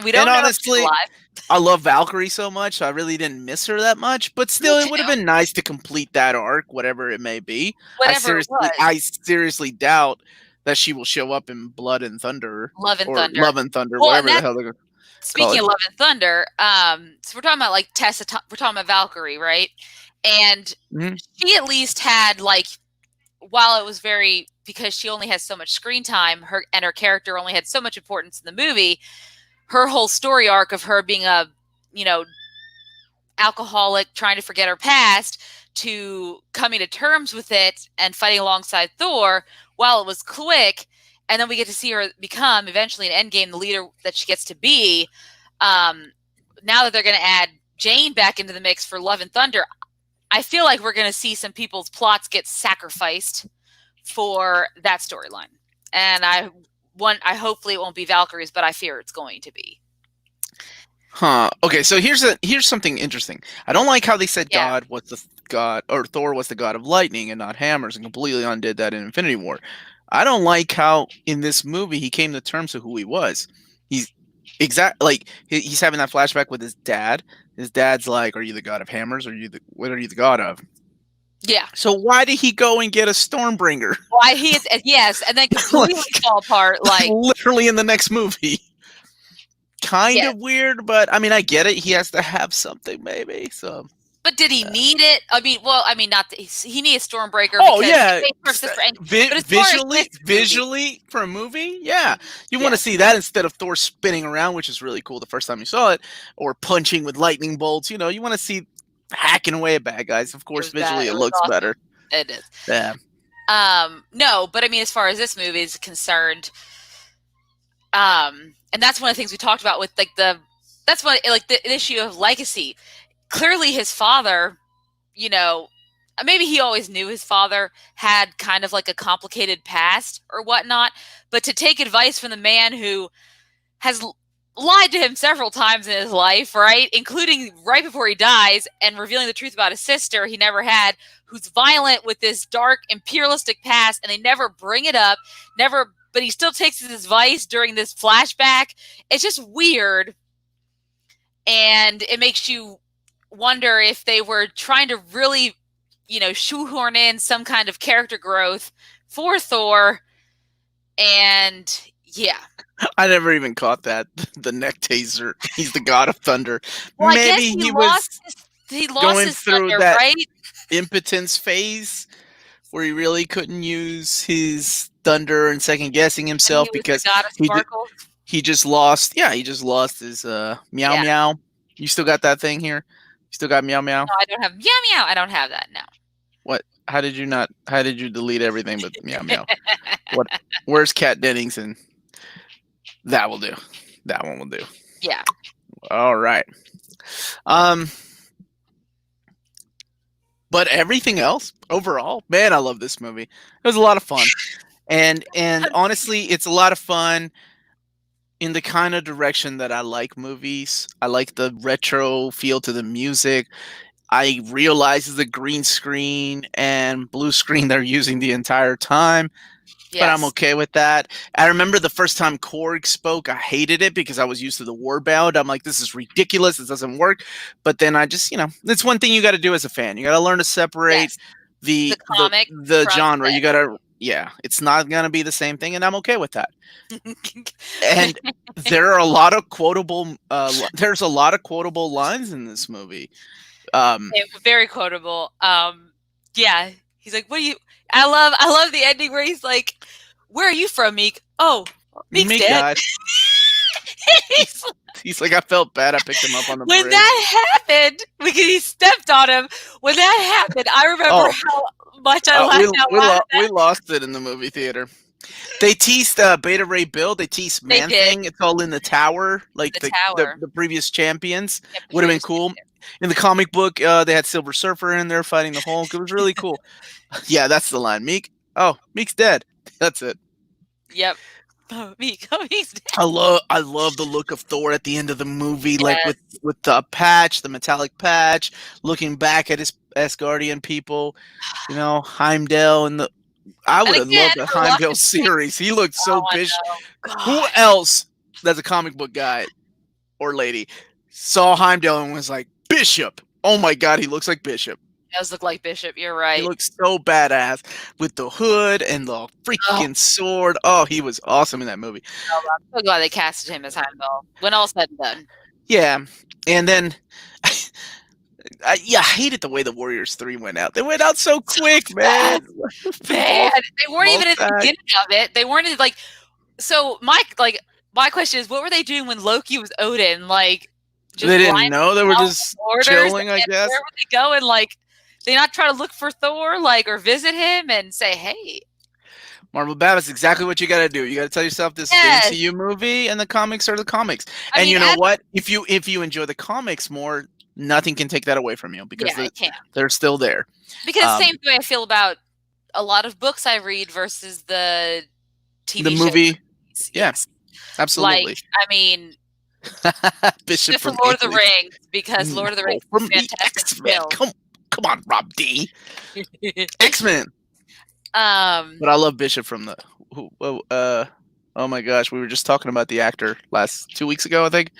We don't know if she's alive. I love Valkyrie so much, so I really didn't miss her that much. But still, it would have been nice to complete that arc, whatever it may be. I seriously doubt that she will show up in Blood and Thunder. Love and Thunder. Well, whatever the hell they're going to call it. Speaking of Love and Thunder, so we're talking about, like, Tessa, we're talking about Valkyrie, right? And she at least had, like, while it was because she only has so much screen time, her character only had so much importance in the movie, her whole story arc of her being a, alcoholic trying to forget her past, to coming to terms with it and fighting alongside Thor, while it was quick, and then we get to see her become eventually in Endgame the leader that she gets to be. Now that they're going to add Jane back into the mix for Love and Thunder, I feel like we're going to see some people's plots get sacrificed for that storyline. And I hopefully it won't be Valkyrie's, but I fear it's going to be. Huh. Okay, so here's something interesting. I don't like how they said God was the god, or Thor was the god of lightning and not hammers, and completely undid that in Infinity War. I don't like how in this movie he came to terms with who he was. He's he's having that flashback with his dad. His dad's like, "Are you the god of hammers? What are you the god of?" Yeah. So why did he go and get a Stormbringer? Why and then completely fall apart, like literally in the next movie. Kind of weird, but I mean, I get it. He has to have something, maybe. So. But did he need it? I mean, he needs a Stormbreaker. Oh yeah, visually for a movie, yeah, you want to see that instead of Thor spinning around, which is really cool the first time you saw it, or punching with lightning bolts. You want to see hacking away at bad guys. Of course, visually it looks awesome. Better. It is. Yeah. No, but I mean, as far as this movie is concerned, and that's one of the things we talked about with like that's what like the issue of legacy. Clearly, his father, you know, maybe he always knew his father had kind of like a complicated past or whatnot, but to take advice from the man who has lied to him several times in his life, right? Including right before he dies and revealing the truth about his sister he never had, who's violent with this dark imperialistic past, and they never bring it up, never, but he still takes his advice during this flashback. It's just weird. And it makes you wonder if they were trying to really, shoehorn in some kind of character growth for Thor. And yeah. I never even caught that. The neck taser. He's the god of thunder. Well, I guess Maybe he was he lost going his through thunder, that right? impotence phase where he really couldn't use his thunder and second guessing And himself he was the because god of sparkles. he just lost. Yeah, he just lost his meow Yeah. meow. You still got that thing here? You still got meow meow? No, I don't have meow meow. I don't have that now. What? How did you not? How did you delete everything but meow meow? What? Where's Kat Dennings? And that will do. That one will do. Yeah. All right. But everything else overall, man, I love this movie. It was a lot of fun, and honestly, it's a lot of fun in the kind of direction that I like movies. I like the retro feel to the music. I realize it's a green screen and blue screen they're using the entire time. But I'm okay with that. I remember the first time Korg spoke, I hated it because I was used to the Warbound. I'm like, this is ridiculous. This doesn't work. But then I just, it's one thing you got to do as a fan. You got to learn to separate the comic the genre. You got to, it's not going to be the same thing. And I'm okay with that. And there are a lot of quotable, there's a lot of quotable lines in this movie. Very quotable. Yeah. He's like, what do you, I love the ending where he's like, where are you from, Meek? Oh, Meek's dead. He's like, I felt bad. I picked him up on the when bridge. That happened, because he stepped on him. When that happened, I remember how much I laughed out loud. We lost it in the movie theater. They teased Beta Ray Bill. They teased Man Thing. It's all in the tower, like the previous champions. Would have been cool. In the comic book, they had Silver Surfer in there fighting the Hulk. It was really cool. Yeah, that's the line. Meek. Oh, Meek's dead. That's it. Yep. Oh, Meek. Oh, Meek's dead. I love the look of Thor at the end of the movie, like with the patch, the metallic patch, looking back at his Asgardian people. Heimdall and I would have loved the Heimdall series. He looked so bitch. Who else that's a comic book guy or lady saw Heimdall and was like, Bishop? Oh my God, he looks like Bishop. He does look like Bishop. You're right. He looks so badass with the hood and the freaking sword. Oh, he was awesome in that movie. Oh, I'm so glad they casted him as Heimdall when all said and done. Yeah, and then I hated the way the Warriors 3 went out. They went out so quick, man. They weren't even at the beginning of it. They weren't like. So my question is, what were they doing when Loki was Odin? Like, they didn't know. They were just chilling, I guess. Where would they go? And like, they not try to look for Thor, like, or visit him and say, "Hey." Marvel Bab is exactly what you got to do. You got to tell yourself this is an MCU movie, and the comics are the comics. And you know what? If you enjoy the comics more, nothing can take that away from you because they're still there. Because same way I feel about a lot of books I read versus the TV the movie. Yes, absolutely. Like, I mean, Bishop from Lord of the Rings, because Lord of the Rings is fantastic. Come on, Rob D. X-Men. But I love Bishop from the. Oh my gosh, we were just talking about the actor 2 weeks ago, I think.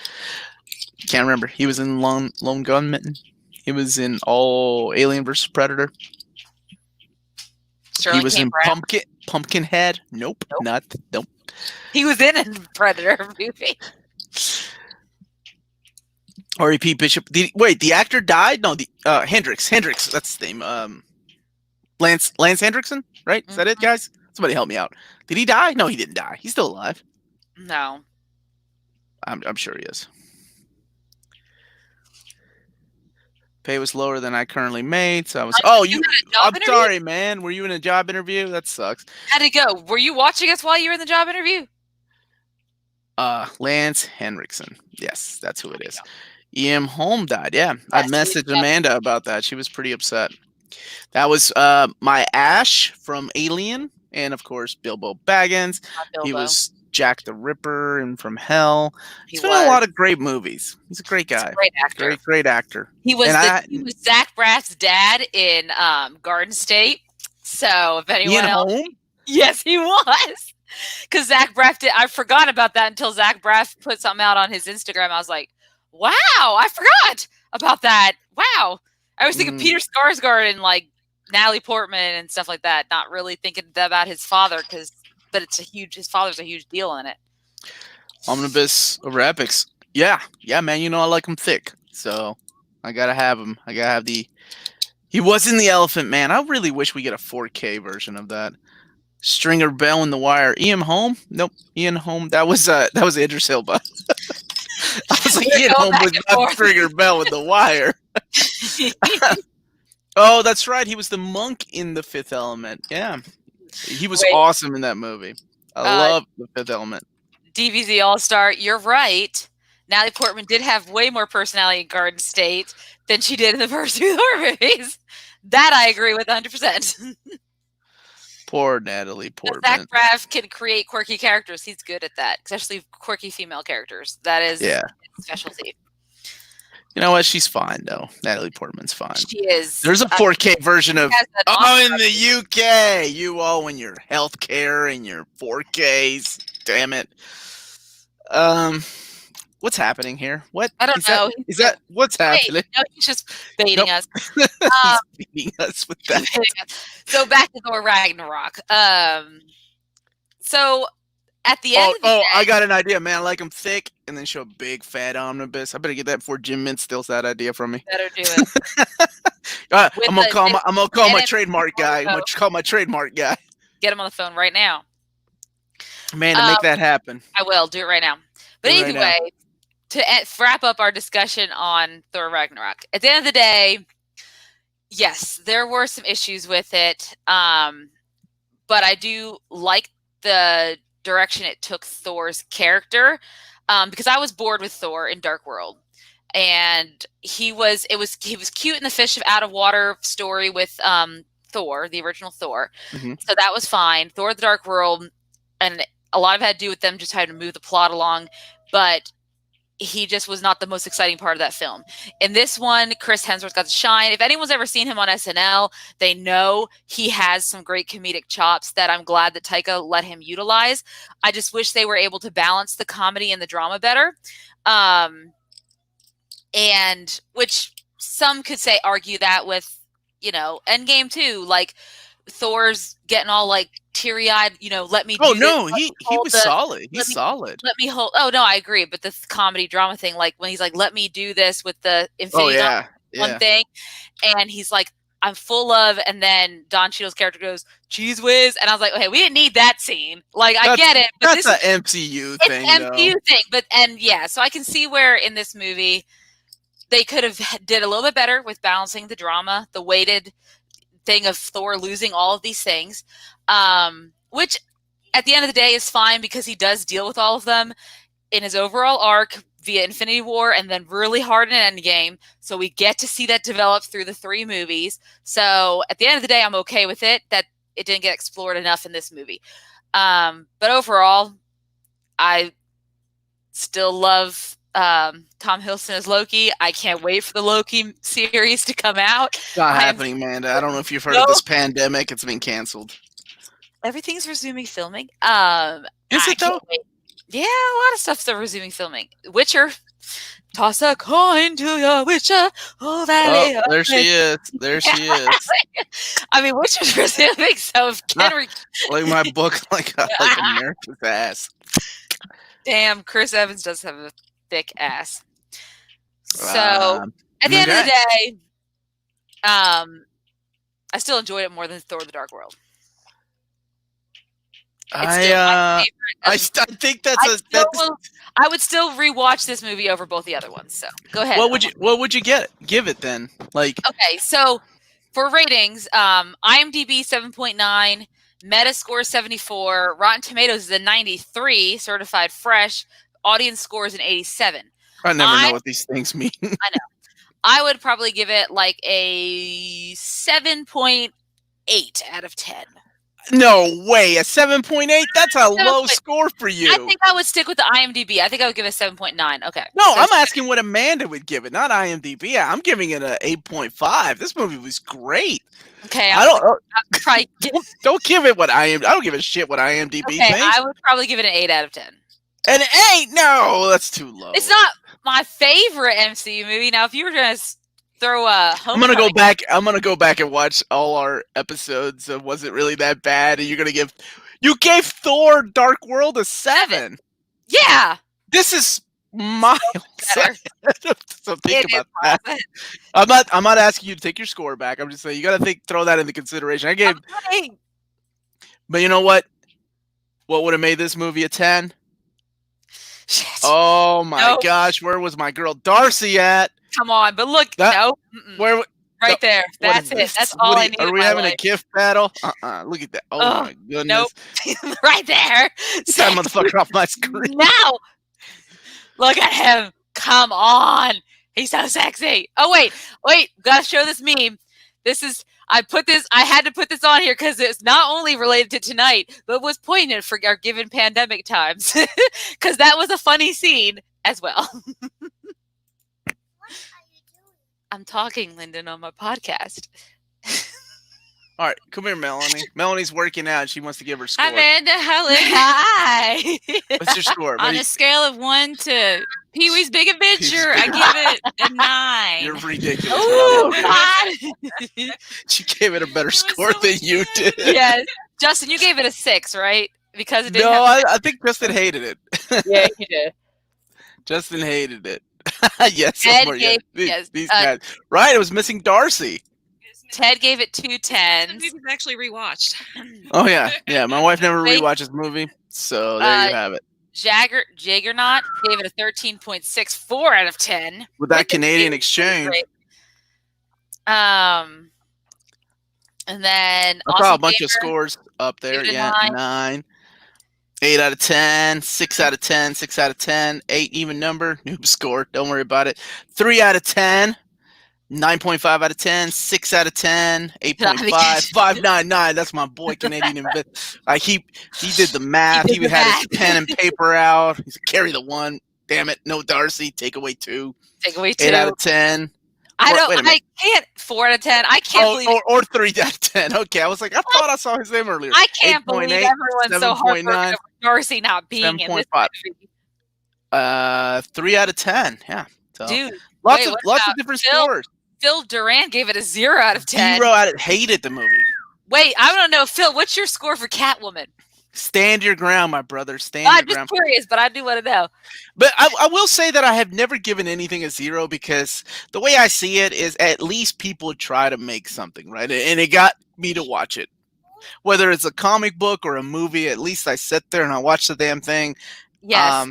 Can't remember. He was in Lone Gunman. He was in all Alien vs. Predator. Sterling he was in Pumpkinhead. Nope. He was in a Predator movie. R.E.P. Bishop. Wait, the actor died? No, the Hendricks. That's his name. Lance Hendrickson, right? Is that it, guys? Somebody help me out. Did he die? No, he didn't die. He's still alive. No. I'm sure he is. Pay was lower than I currently made, so I was. You had a job I'm interview? sorry, man. Were you in a job interview? That sucks. How'd it go? Were you watching us while you were in the job interview? Lance Henriksen. Yes, that's who There it we is. go. E.M. Holm died. Yeah, I Yes, he was messaged definitely Amanda about that. She was pretty upset. That was my Ash from Alien, and of course Bilbo Baggins. not He Bilbo. was Jack the Ripper and from Hell. He He's been in a was. lot of great movies. He's a great He's a guy. great actor. Great actor. He And was Zach Braff's dad in Garden State. So if anyone Ian else, Holm. yes, he was. Because Zach Braff did. I forgot about that until Zach Braff put something out on his Instagram. I was like, wow, I forgot about that. Wow. I was thinking Peter Skarsgård and like Natalie Portman and stuff like that. Not really thinking about his father but his father's a huge deal in it. Omnibus over Epics. Yeah, man. You know I like him thick, so I gotta have him. I gotta have the. He was in the Elephant Man. I really wish we get a 4K version of that. Stringer Bell in the Wire. Ian Holm? Nope. Ian Holm. That was Idris Elba. I was like, Ian Holm was not Stringer Bell in the Wire. Oh, that's right. He was the monk in The Fifth Element. Yeah, he was awesome in that movie. I love The Fifth Element. DVZ All-Star, you're right. Natalie Portman did have way more personality in Garden State than she did in the first two Thor movies. That I agree with 100%. Poor Natalie Portman. Zach Braff can create quirky characters. He's good at that, especially quirky female characters. That is his specialty. You know what? She's fine, though. Natalie Portman's fine. She is. There's a 4K version of in the UK. You all and your healthcare and your 4Ks. Damn it. What's happening here? What? I don't know. Is that what's happening? No, he's just baiting us. He's beating us with that. So back to Thor Ragnarok. So at the end of the day, I got an idea, man. I like him thick, and then show a big fat omnibus. I better get that before Jim Mint steals that idea from me. Better do it. I'm gonna call my trademark guy. I'm gonna call my trademark guy. Get him on the phone right now. Man, to make that happen. I will do it right now. But anyway, to wrap up our discussion on Thor Ragnarok, at the end of the day, yes, there were some issues with it, but I do like the direction it took Thor's character, because I was bored with Thor in Dark World, and he was cute in the Fish Out of Water story with Thor, the original Thor, so that was fine. Thor: The Dark World, and a lot of it had to do with them just having to move the plot along, but he just was not the most exciting part of that film. In this one, Chris Hemsworth got to shine. If anyone's ever seen him on SNL, they know he has some great comedic chops that I'm glad that Taika let him utilize. I just wish they were able to balance the comedy and the drama better. And which some could say argue that with, Endgame too, like Thor's getting all like teary-eyed, let me do Oh no, he was solid. He's solid. Let me hold. Oh no, I agree. But the comedy drama thing, like when he's like, let me do this with the Infinity one thing, and he's like, I'm full of, and then Don Cheadle's character goes, "Cheese whiz," and I was like, okay, we didn't need that scene. Like, I get it, but that's an MCU thing. It's an MCU thing, so I can see where in this movie they could have did a little bit better with balancing the drama, the weighted thing of Thor losing all of these things, which at the end of the day is fine because he does deal with all of them in his overall arc via Infinity War and then really hard in Endgame. So we get to see that develop through the 3 movies. So at the end of the day, I'm okay with it that it didn't get explored enough in this movie. But overall, I still love Tom Hiddleston as Loki. I can't wait for the Loki series to come out. It's not happening, man. I don't know if you've heard of this pandemic. It's been canceled. Everything's resuming filming. Is it though? Yeah, a lot of stuff's resuming filming. Witcher. Toss a coin to your Witcher. Oh, valley. Oh, there she is. There she is. I mean, Witcher's resuming, so if Henry... like my book, like America's ass. Damn, Chris Evans does have a thick ass. So at the end of the day, I still enjoyed it more than Thor: The Dark World. It's still my favorite. I think that's I would still rewatch this movie over both the other ones. So go ahead. What would you give it then? Like, okay, so for ratings, IMDb 7.9, Metascore 74, Rotten Tomatoes is a 93, certified fresh, audience score is an 87. I never know what these things mean. I know. I would probably give it like a 7.8 out of 10. No way, a 7.8? That's a low score for you. I think I would stick with the IMDb. I think I would give it a 7.9. Okay. No, so I'm asking what Amanda would give it, not IMDb. I'm giving it a 8.5. This movie was great. Okay, don't give it what I don't give a shit what IMDb thinks. I would probably give it an 8 out of 10. An 8? No, that's too low. It's not my favorite MCU movie. Now, if you were gonna throw a I'm gonna go back and watch all our episodes of Was It Really That Bad? And you gave Thor Dark World a 7. Yeah. This is miles. So think about that. I'm not asking you to take your score back. I'm just saying you gotta throw that into consideration. But you know what? What would have made this movie a 10? Shit. Oh my gosh, where was my girl Darcy at? Come on, but look, where? Right there. That's it. That's all I need. Are we having a gift battle? Look at that. Oh my goodness. Nope. Right there. Get that motherfucker off my screen. Now. Look at him. Come on. He's so sexy. Oh, wait. Gotta show this meme. I had to put this on here because it's not only related to tonight, but was poignant for our given pandemic times. Because that was a funny scene as well. What are you doing? I'm talking, Lyndon, on my podcast. All right, come here, Melanie. Melanie's working out. She wants to give her score. Amanda, hello. Hi. What's your score? On a scale of 1 to Pee-wee's Big Adventure, I give it a 9. You're ridiculous. Oh, God. She gave it a better score than you did. Yes. Justin, you gave it a 6, right? Because it didn't I think Justin hated it. Yeah, he did. Justin hated it. Yes. These guys. Right, it was missing Darcy. Ted gave it 2 10s. The movie's actually rewatched. Oh, yeah. Yeah, my wife never rewatches movie, so there you have it. Jaggernaut gave it a 13.64 out of 10. With that Canadian exchange. And then I saw a bunch of scores up there. Yeah, 9. 8 out of 10, 6 out of 10, 6 out of 10, 8 even number, noob score. Don't worry about it. 3 out of 10. 9.5 out of 10, 6 out of 10, 8.5, 5.99. That's my boy Canadian. He did the math. He had his pen and paper out. He said, carry the 1. Damn it, no Darcy. Take away 2. Take away 2. 8 out of 10. I can't. 4 out of 10. I can't believe. Or 3 out of 10. Okay, I was like, I thought I saw his name earlier. I can't believe everyone's so heartbroken over Darcy not being in this movie. 3 out of 10. Yeah. So, dude, lots of different scores. Phil Durant gave it a 0 out of 10. 0 out of hated the movie. Wait, I don't know, Phil. What's your score for Catwoman? Stand your ground, my brother. Stand your ground. I'm just curious, but I do want to know. But I will say that I have never given anything a 0 because the way I see it is at least people try to make something, right? And it got me to watch it. Whether it's a comic book or a movie, at least I sit there and I watch the damn thing. Yes.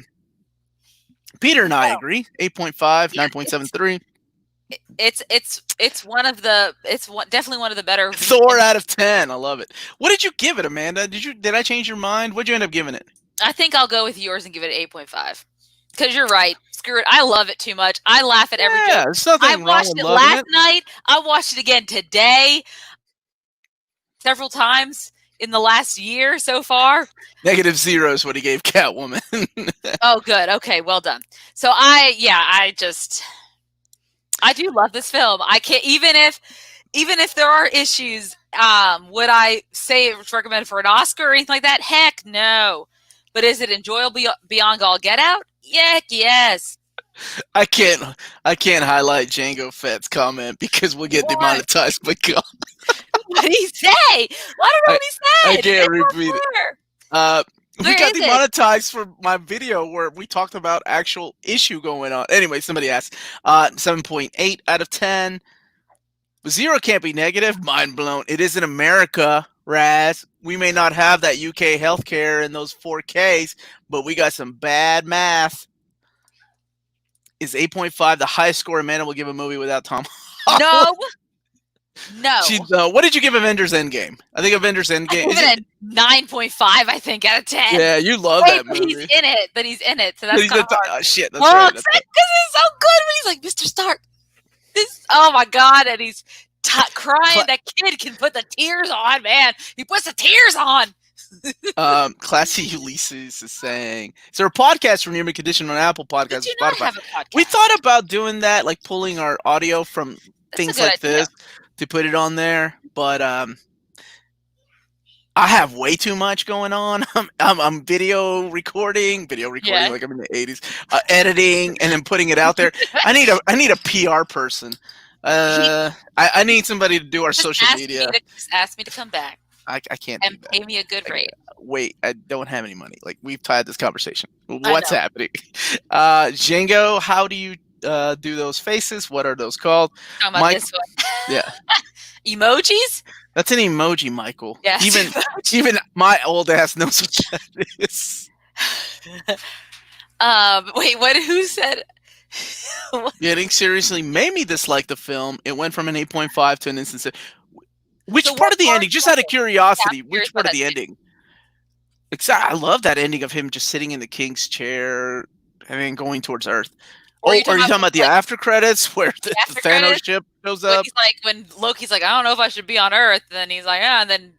Peter and I agree. 8.5, 9.73. It's definitely one of the better. Thor out of 10. I love it. What did you give it, Amanda? Did I change your mind? What'd you end up giving it? I think I'll go with yours and give it an 8.5. Because you're right. Screw it. I love it too much. I laugh at every joke. There's nothing I watched it last night. I watched it again today. Several times in the last year so far. -0 is what he gave Catwoman. Oh, good. Okay, well done. So I do love this film. I can't even if there are issues, would I say it's recommended for an Oscar or anything like that? Heck no. But is it enjoyable beyond all get out? Heck yes. I can't highlight Django Fett's comment because we'll get demonetized. But God. What did he say? I don't know what he said. I can't repeat it. We got demonetized for my video where we talked about actual issue going on. Anyway, somebody asked. 7.8 out of 10. 0 can't be negative. Mind blown. It is in America. Raz, we may not have that UK healthcare and those 4Ks, but we got some bad math. Is 8.5 the highest score Amanda will give a movie without Tom Holland? No. What did you give Avengers Endgame? I think Avengers Endgame is it 9.5? I think out of 10. Yeah, you love that movie. He's in it, so that's kind of hard. Shit, that's right. Because it's so good when he's like, Mr. Stark. Oh my God, and he's crying. That kid can put the tears on, man. He puts the tears on. Classy Ulysses is saying, is there a podcast for Near Me Condition on Apple Podcasts? Did you not have a podcast? We thought about doing that, like pulling our audio from things like this to put it on there, but I have way too much going on. I'm video recording like I'm in the 80s, editing and then putting it out there. I need a PR person. I need somebody to do our social media. Just ask me to come back. I can't and pay me a good rate. Wait, I don't have any money. Like, we've had this conversation. What's happening? Django, how do you do those faces? What are those called? This one. Yeah. Emojis? That's an emoji, Michael. Yes. Even my old ass knows what that is. Wait, who said? Getting seriously made me dislike the film. It went from an 8.5 to an instance. Which part of the ending? Just out of curiosity, which part of the ending? I love that ending of him just sitting in the king's chair and then going towards Earth. Are you talking about the after credits where the Thanos ship shows up? He's like, when Loki's like, I don't know if I should be on Earth. And then he's like, and then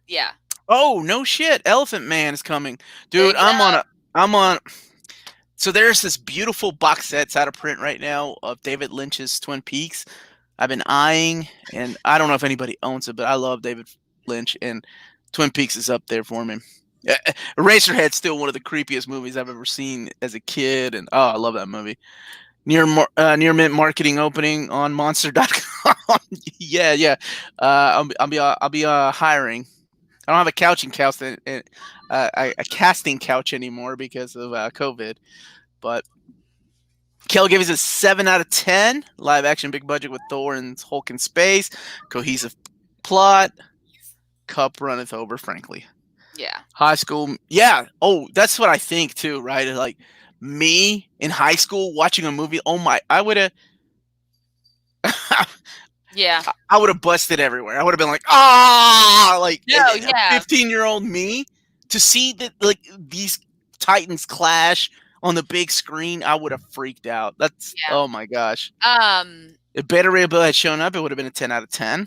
Oh no shit! Elephant Man is coming, dude. I'm on. So there's this beautiful box set's out of print right now of David Lynch's Twin Peaks. I've been eyeing, and I don't know if anybody owns it, but I love David Lynch, and Twin Peaks is up there for me. Eraserhead's still one of the creepiest movies I've ever seen as a kid, and I love that movie. Near mint marketing opening on monster.com. yeah. I'll be hiring. I don't have a casting couch anymore because of COVID, but Kel gives us a 7 out of 10. Live action, big budget with Thor and Hulk in space. Cohesive plot. Cup runneth over, frankly. Yeah. High school. Yeah. Oh, that's what I think too, right? Like me in high school watching a movie. Oh my! I would have. Yeah. I would have busted everywhere. I would have been like, like 15-year-old me to see that like these titans clash on the big screen. I would have freaked out. Oh my gosh. If Beta Ray Bill had shown up, it would have been a 10 out of 10.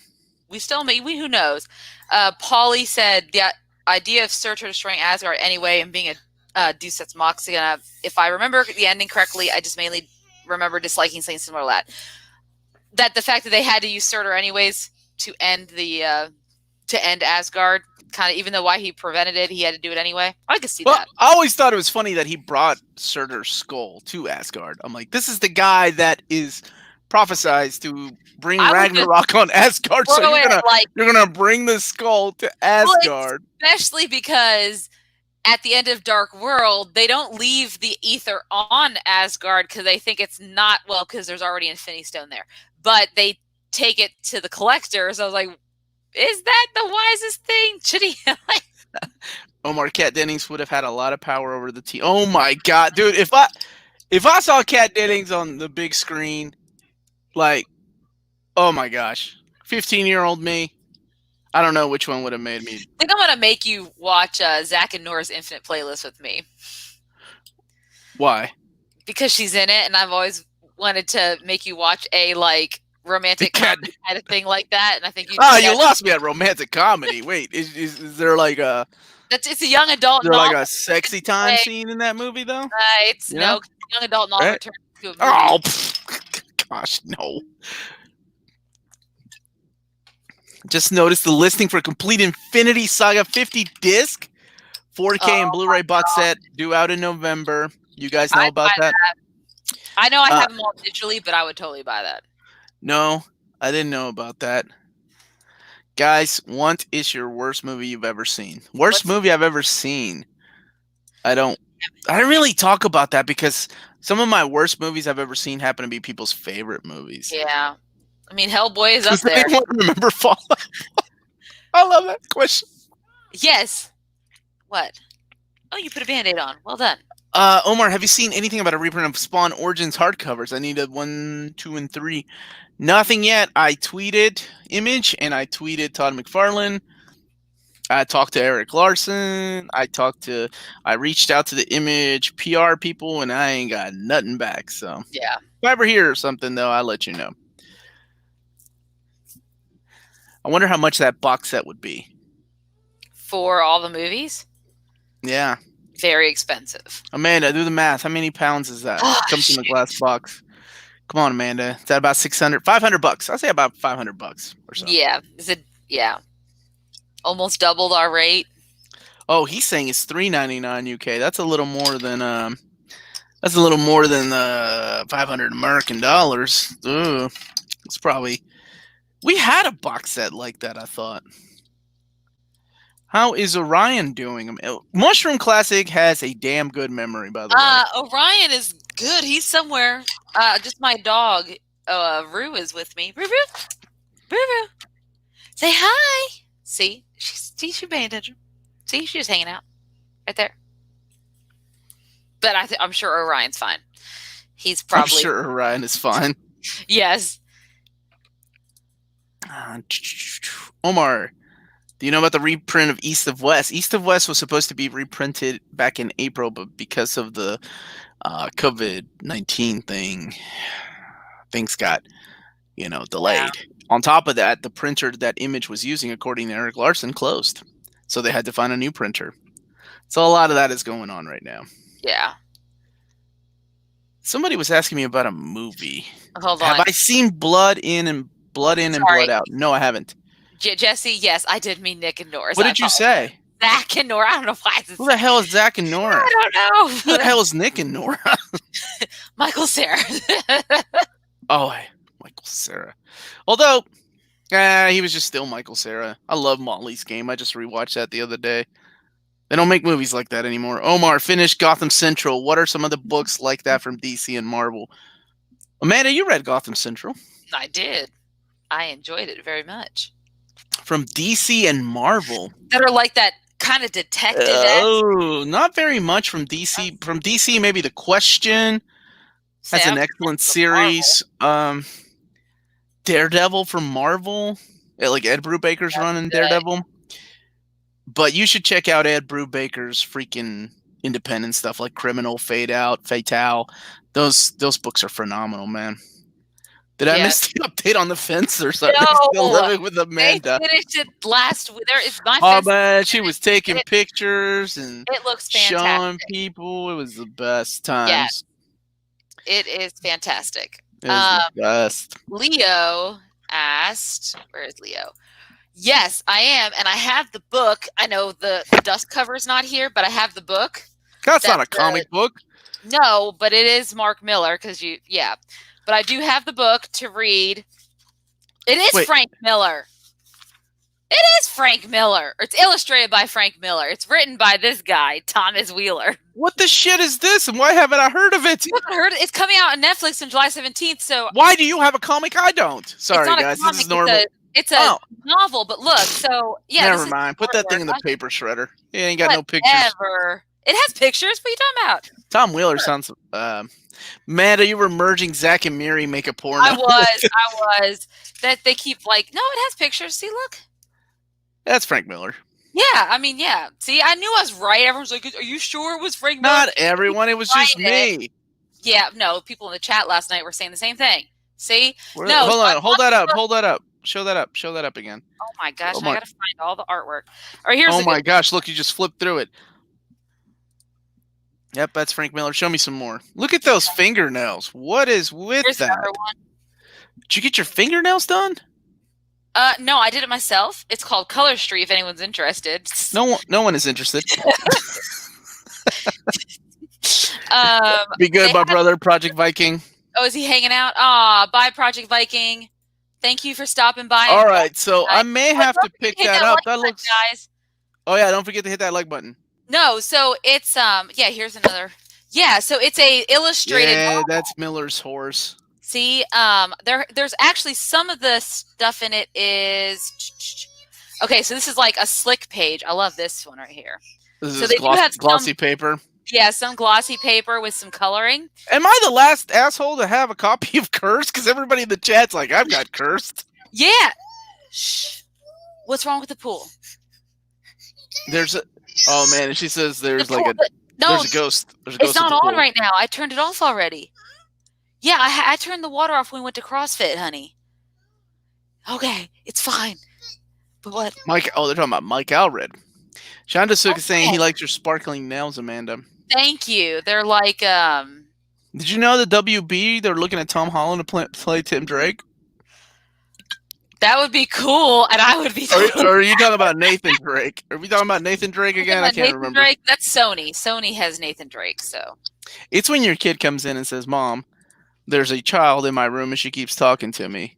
Who knows? Paulie said the idea of Surtur destroying Asgard anyway and being a Deus Ex Machina. If I remember the ending correctly, I just mainly remember disliking something similar to that. That the fact that they had to use Surtur anyways to end Asgard, kind of, even though why he prevented it, he had to do it anyway. I could see that. I always thought it was funny that he brought Surtur's skull to Asgard. I'm like, this is the guy that is prophesized to bring Ragnarok on Asgard. So you're gonna bring the skull to Asgard, especially because at the end of Dark World, they don't leave the ether on Asgard because they think it's not because there's already Infinity Stone there. But they take it to the collectors. I was like, is that the wisest thing? Should he? Omar, Kat Dennings would have had a lot of power over the team. Oh my god, dude! If I saw Kat Dennings on the big screen, like, oh my gosh, 15-year-old me, I don't know which one would have made me. I think I'm gonna make you watch Zach and Nora's Infinite Playlist with me. Why? Because she's in it, and I've always wanted to make you watch a romantic comedy kind of thing like that, and I think you. You lost me at romantic comedy. Wait, is there like a? It's a young adult. Is there like a sexy time scene in that movie though? It's young adult novel turns into a movie. Oh, gosh, no. Just noticed the listing for complete Infinity Saga 50 disc, 4K and Blu-ray box set due out in November. You guys know about that? I know I have them all digitally, but I would totally buy that. No, I didn't know about that. Guys, what is your worst movie you've ever seen? Movie I've ever seen. I don't really talk about that because some of my worst movies I've ever seen happen to be people's favorite movies. Yeah. I mean, Hellboy is up there. Does anyone remember Fallout? I love that question. Yes. What? Oh, you put a Band-Aid on. Well done. Omar, have you seen anything about a reprint of Spawn Origins hardcovers? I need a 1, 2, and 3. Nothing yet. I tweeted Image and I tweeted Todd McFarlane. I talked to Eric Larson. I reached out to the Image PR people, and I ain't got nothing back. So Yeah. if I ever hear something, though, I'll let you know. I wonder how much that box set would be. For all the movies? Yeah. Very expensive. Amanda, do the math. How many pounds is that? Comes in a glass box. Come on, Amanda. Is that about 600? 500 bucks. I'll say about 500 bucks or so. Yeah. Yeah. Almost doubled our rate. Oh, he's saying it's $3.99 UK. That's a little more than 500 American dollars. Ugh. It's probably. We had a box set like that, I thought. How is Orion doing? Mushroom Classic has a damn good memory, by the way. Orion is good. He's somewhere. Just my dog, Rue, is with me. Rue. Say hi. See, she's paying attention. See, she's just hanging out right there. But I'm sure Orion's fine. He's probably. I'm sure Orion is fine. Yes. Omar, do you know about the reprint of East of West? East of West was supposed to be reprinted back in April, but because of the COVID-19 thing, things got, delayed. Yeah. On top of that, the printer that Image was using, according to Eric Larson, closed. So they had to find a new printer. So a lot of that is going on right now. Yeah. Somebody was asking me about a movie. Hold on. Have I seen Blood In and Blood Out? No, I haven't. Jesse, yes, I did mean Nick and Nora. What did you say? Zach and Nora. I don't know why. Who the hell is Zach and Nora? I don't know. Who the hell is Nick and Nora? Michael Cera. Oh, Michael Cera. Although, he was just still Michael Cera. I love Molly's Game. I just rewatched that the other day. They don't make movies like that anymore. Omar, finished Gotham Central. What are some of the books like that from DC and Marvel? Amanda, you read Gotham Central. I did. I enjoyed it very much. From DC and Marvel. That are like that kind of detective. Oh, not very much from DC. From DC, maybe The Question has an excellent series. Daredevil from Marvel. Like Ed Brubaker's running Daredevil. But you should check out Ed Brubaker's freaking independent stuff like Criminal, Fatale. Those books are phenomenal, man. Did I miss the update on the fence or something? No, Still living with Amanda. They finished it last week. Oh man, she was taking pictures and it looks fantastic. Showing people. It was the best times. Yeah. It is fantastic. It was the best. Leo asked, where is Leo? Yes, I am, and I have the book. I know the dust cover is not here, but I have the book. That's not a comic book. No, but it is Mark Miller But I do have the book to read. It is Frank Miller. It is Frank Miller. It's illustrated by Frank Miller. It's written by this guy, Thomas Wheeler. What the shit is this, and why haven't I heard of it? You haven't heard it? It's coming out on Netflix on July 17th. So why do you have a comic? I don't. Sorry, guys. This is normal. It's a novel, but look. So yeah. Never mind. Put that thing in the paper shredder. It ain't got no pictures. It has pictures. What are you talking about? Tom Wheeler sounds. Amanda, you were merging Zach and Miri make a porno. I was. That they keep no, it has pictures. See, look. That's Frank Miller. Yeah, I mean, yeah. See, I knew I was right. Everyone's like, "Are you sure it was Frank Miller?" Not everyone. It was just me. Yeah, no. People in the chat last night were saying the same thing. See? Hold on. Hold that up. Show that up again. Oh my gosh! I gotta find all the artwork. All right, here's. Oh my gosh! Look, you just flipped through it. Yep, that's Frank Miller. Show me some more. Look at those fingernails. What is with that? Another one. Did you get your fingernails done? No, I did it myself. It's called Color Street. If anyone's interested. No one is interested. Be good, my brother, Project Viking. Oh, is he hanging out? Bye, Project Viking. Thank you for stopping by. All right, so I may have to pick that up. That looks. Guys. Oh yeah, don't forget to hit that like button. No, so it's here's another. Yeah, so it's a illustrated. Yeah, novel. That's Miller's horse. See, there's actually some of the stuff in it is Okay, so this is like a slick page. I love this one right here. This So is they do have glossy paper. Yeah, some glossy paper with some coloring. Am I the last asshole to have a copy of Cursed? Because everybody in the chat's like, I've got Cursed. Yeah. Shh. What's wrong with the pool? There's a. Oh man, and she says there's like a. No, there's a ghost. There's a ghost. It's not on right now. I turned it off already. Yeah, I turned the water off when we went to CrossFit, honey. Okay, it's fine. But what? Mike. Oh, they're talking about Mike Alred. Shonda Sook is saying he likes your sparkling nails, Amanda. Thank you. They're like. Did you know the WB? They're looking at Tom Holland to play Tim Drake. That would be cool, and I would be. Or are you talking about Nathan Drake? Are we talking about Nathan Drake again? I can't remember. Drake? That's Sony. Sony has Nathan Drake, so. It's when your kid comes in and says, "Mom, there's a child in my room and she keeps talking to me."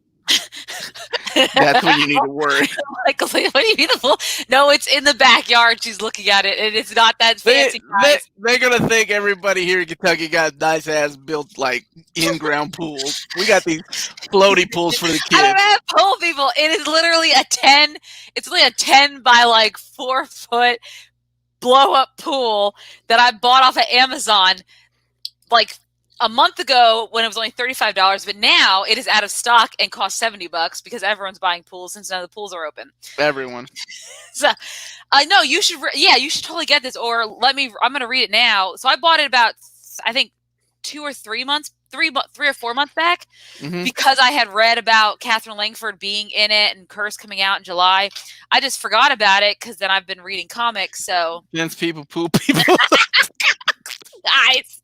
That's when you need to worry. Like, what do you mean the pool? No, it's in the backyard. She's looking at it, and it's not that fancy. They're gonna think everybody here in Kentucky got nice ass built like in-ground pools. We got these floaty pools for the kids. I don't have pool, people. It is literally a 10. It's only a 10 by like 4 foot blow up pool that I bought off of Amazon like a month ago when it was only $35, but now it is out of stock and costs $70 because everyone's buying pools since none of the pools are open. Everyone. So I know you should. You should totally get this. Or I'm going to read it now. So I bought it about, I think, 2 or 3 months, 3 or 4 months back, because I had read about Catherine Langford being in it and Curse coming out in July. I just forgot about it because then I've been reading comics. So Against people, poop people. Guys.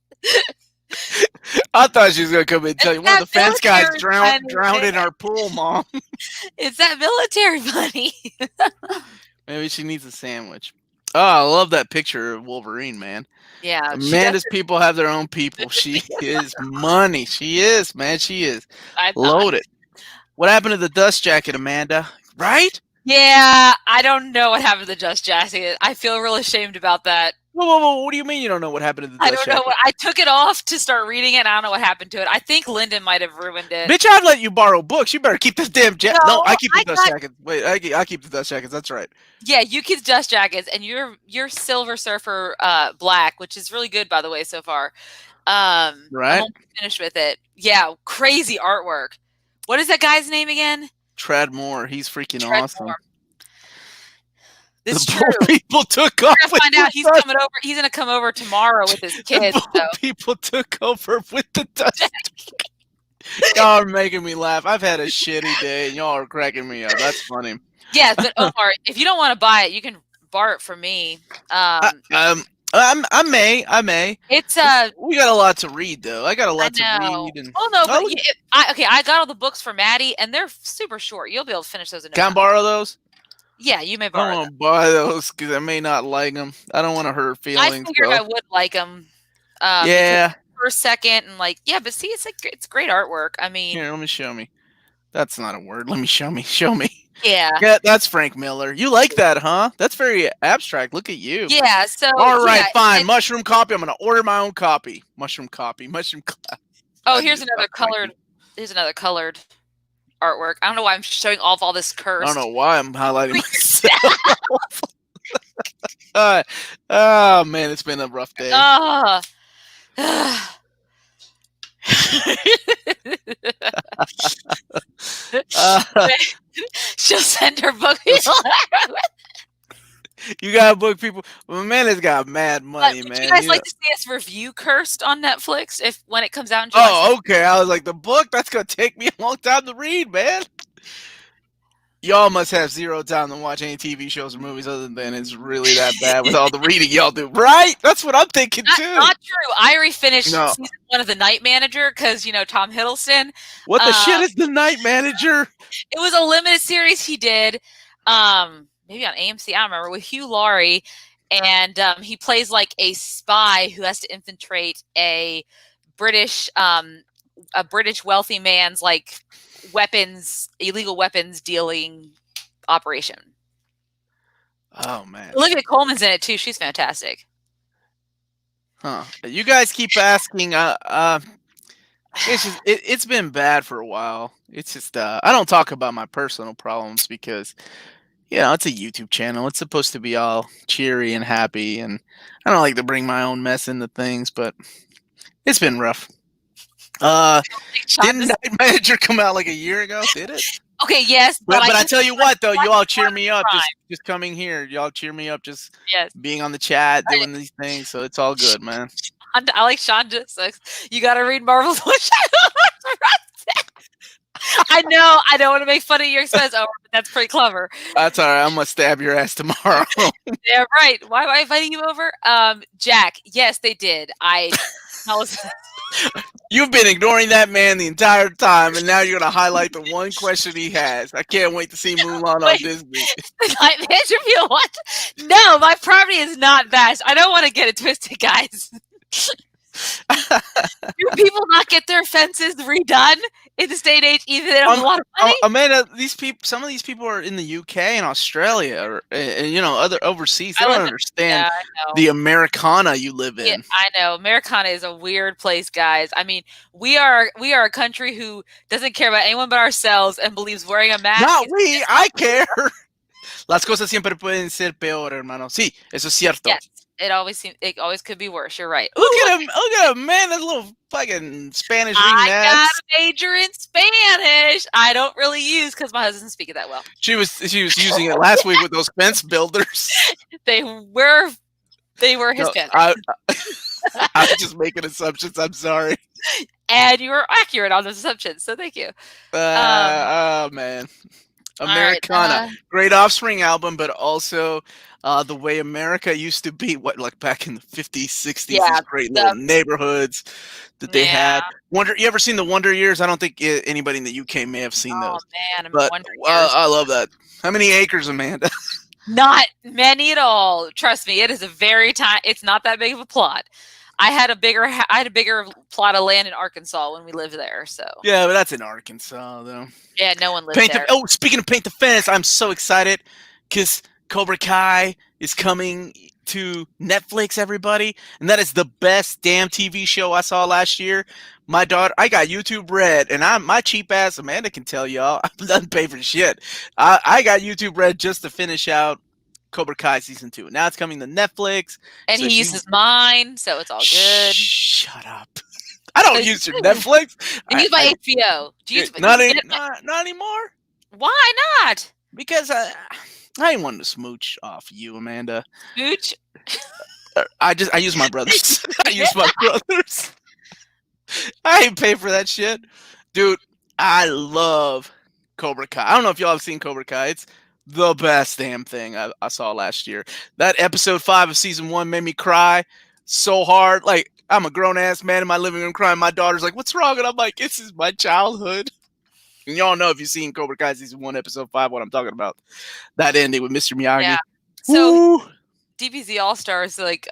I thought she was going to come in and tell you, one of the fence guys drowned in our pool, Mom. It's that military money. Maybe she needs a sandwich. Oh, I love that picture of Wolverine, man. Yeah. Amanda's people have their own people. She is money. She is, man. She is. Loaded. What happened to the dust jacket, Amanda? Right? Yeah, I don't know what happened to the dust jacket. I feel real ashamed about that. Whoa. What do you mean you don't know what happened to the dust jacket? I don't know. I took it off to start reading it, and I don't know what happened to it. I think Lyndon might have ruined it. Bitch, I'd let you borrow books. You better keep this damn jacket. No, I keep the dust jackets. Wait, I keep the dust jackets. That's right. Yeah, you keep dust jackets, and you're Silver Surfer Black, which is really good, by the way, so far. Right. I'm almost finished with it. Yeah, crazy artwork. What is that guy's name again? Trad Moore. He's freaking awesome. This is true. People took off. We're gonna find out he's coming over. He's gonna come over tomorrow with his kids. People took over with the dust. Y'all are making me laugh. I've had a shitty day, and y'all are cracking me up. That's funny. Yeah, but Omar, if you don't want to buy it, you can borrow it from me. I may. It's we got a lot to read though. I got a lot to read. And, I got all the books for Maddie, and they're super short. You'll be able to finish those in. Can I borrow those? Yeah, you may borrow. I don't want to buy those because I may not like them. I don't want to hurt feelings. I figured I would like them. Yeah. For a second, and but see, it's great artwork. I mean, here, let me show me. That's not a word. Let me show me. Show me. Yeah, that's Frank Miller. You like that, huh? That's very abstract. Look at you. Yeah. So all right, fine. Mushroom copy. I'm gonna order my own copy. Mushroom copy. Oh, here's another colored. Here's another colored artwork. I don't know why I'm showing off all this Curse. I don't know why I'm highlighting myself. Oh man, it's been a rough day. She'll send her book. You got book people. Well, man has got mad money, man. Would you guys like to see us review Cursed on Netflix when it comes out in July? Oh, okay. I was like, the book? That's gonna take me a long time to read, man. Y'all must have zero time to watch any TV shows or movies other than it's really that bad with all the reading y'all do, right? That's what I'm thinking too. Not true. I already finished season 1 of The Night Manager because Tom Hiddleston. What the shit is The Night Manager? It was a limited series he did, maybe on AMC. I don't remember, with Hugh Laurie, and he plays like a spy who has to infiltrate a British wealthy man's like illegal weapons dealing operation. Oh man, Olivia Colman's in it too. She's fantastic. Huh? You guys keep asking. It's been bad for a while. It's just I don't talk about my personal problems because it's a YouTube channel. It's supposed to be all cheery and happy, and I don't like to bring my own mess into things, but it's been rough. Didn't Night Manager come out like a year ago? Did it? Okay, yes, but I tell you what, though, you all cheer me up just coming here. Y'all cheer me up just being on the chat, doing these things, so it's all good, man. I like Sean just like, you got to read Marvel's Wish. I know. I don't want to make fun of your expense, but that's pretty clever. That's all right. I'm gonna stab your ass tomorrow. Yeah, right. Why am I inviting you over? Jack, yes, they did. You've been ignoring that man the entire time, and now you're gonna highlight the one question he has. I can't wait to see Mulan on Disney. No, my property is not vast. I don't want to get it twisted, guys. Do people not get their fences redone in this day and age? Either they don't have a lot of money. Amanda, some of these people are in the UK and Australia, or other overseas. They don't understand the Americana you live in. Yeah, I know. Americana is a weird place, guys. I mean, we are a country who doesn't care about anyone but ourselves and believes wearing a mask. Not we. I care. Las cosas siempre pueden ser peor, hermano. Sí, eso es cierto. Yes. It always could be worse. You're right. Look at him, man. That little fucking Spanish reading I got a major in Spanish. I don't really use because my husband doesn't speak it that well. She was using it last week with those fence builders. They were Hispanic. I was just making assumptions. I'm sorry. And you were accurate on those assumptions, so thank you. Oh man. Americana, great Offspring album, but also the way America used to be, like back in the 50s, 60s, these great little neighborhoods that they had. You ever seen the Wonder Years? I don't think anybody in the UK may have seen those. Oh man, but I love that. How many acres, Amanda? Not many at all. Trust me, it is a very it's not that big of a plot. I had a bigger plot of land in Arkansas when we lived there. So yeah, but that's in Arkansas, though. Yeah, no one lives there. Speaking of Paint the Fence, I'm so excited because Cobra Kai is coming to Netflix, everybody, and that is the best damn TV show I saw last year. My daughter, I got YouTube Red, and my cheap ass Amanda can tell y'all, I doesn't pay for shit. I got YouTube Red just to finish out Cobra Kai season 2. Now it's coming to Netflix, and he uses mine, so it's all good. Shut up. I don't use your Netflix. You use my HBO. Do you not anymore? Why not? Because I ain't wanting to smooch off you, Amanda. Smooch? I use my brothers. I ain't pay for that shit. Dude, I love Cobra Kai. I don't know if y'all have seen Cobra Kai. It's the best damn thing I saw last year. That episode 5 of season 1 made me cry so hard. Like, I'm a grown-ass man in my living room crying. My daughter's like, what's wrong? And I'm like, this is my childhood. And y'all know if you've seen Cobra Kai season 1, episode 5, what I'm talking about. That ending with Mr. Miyagi. Yeah. So DBZ All-Stars, they're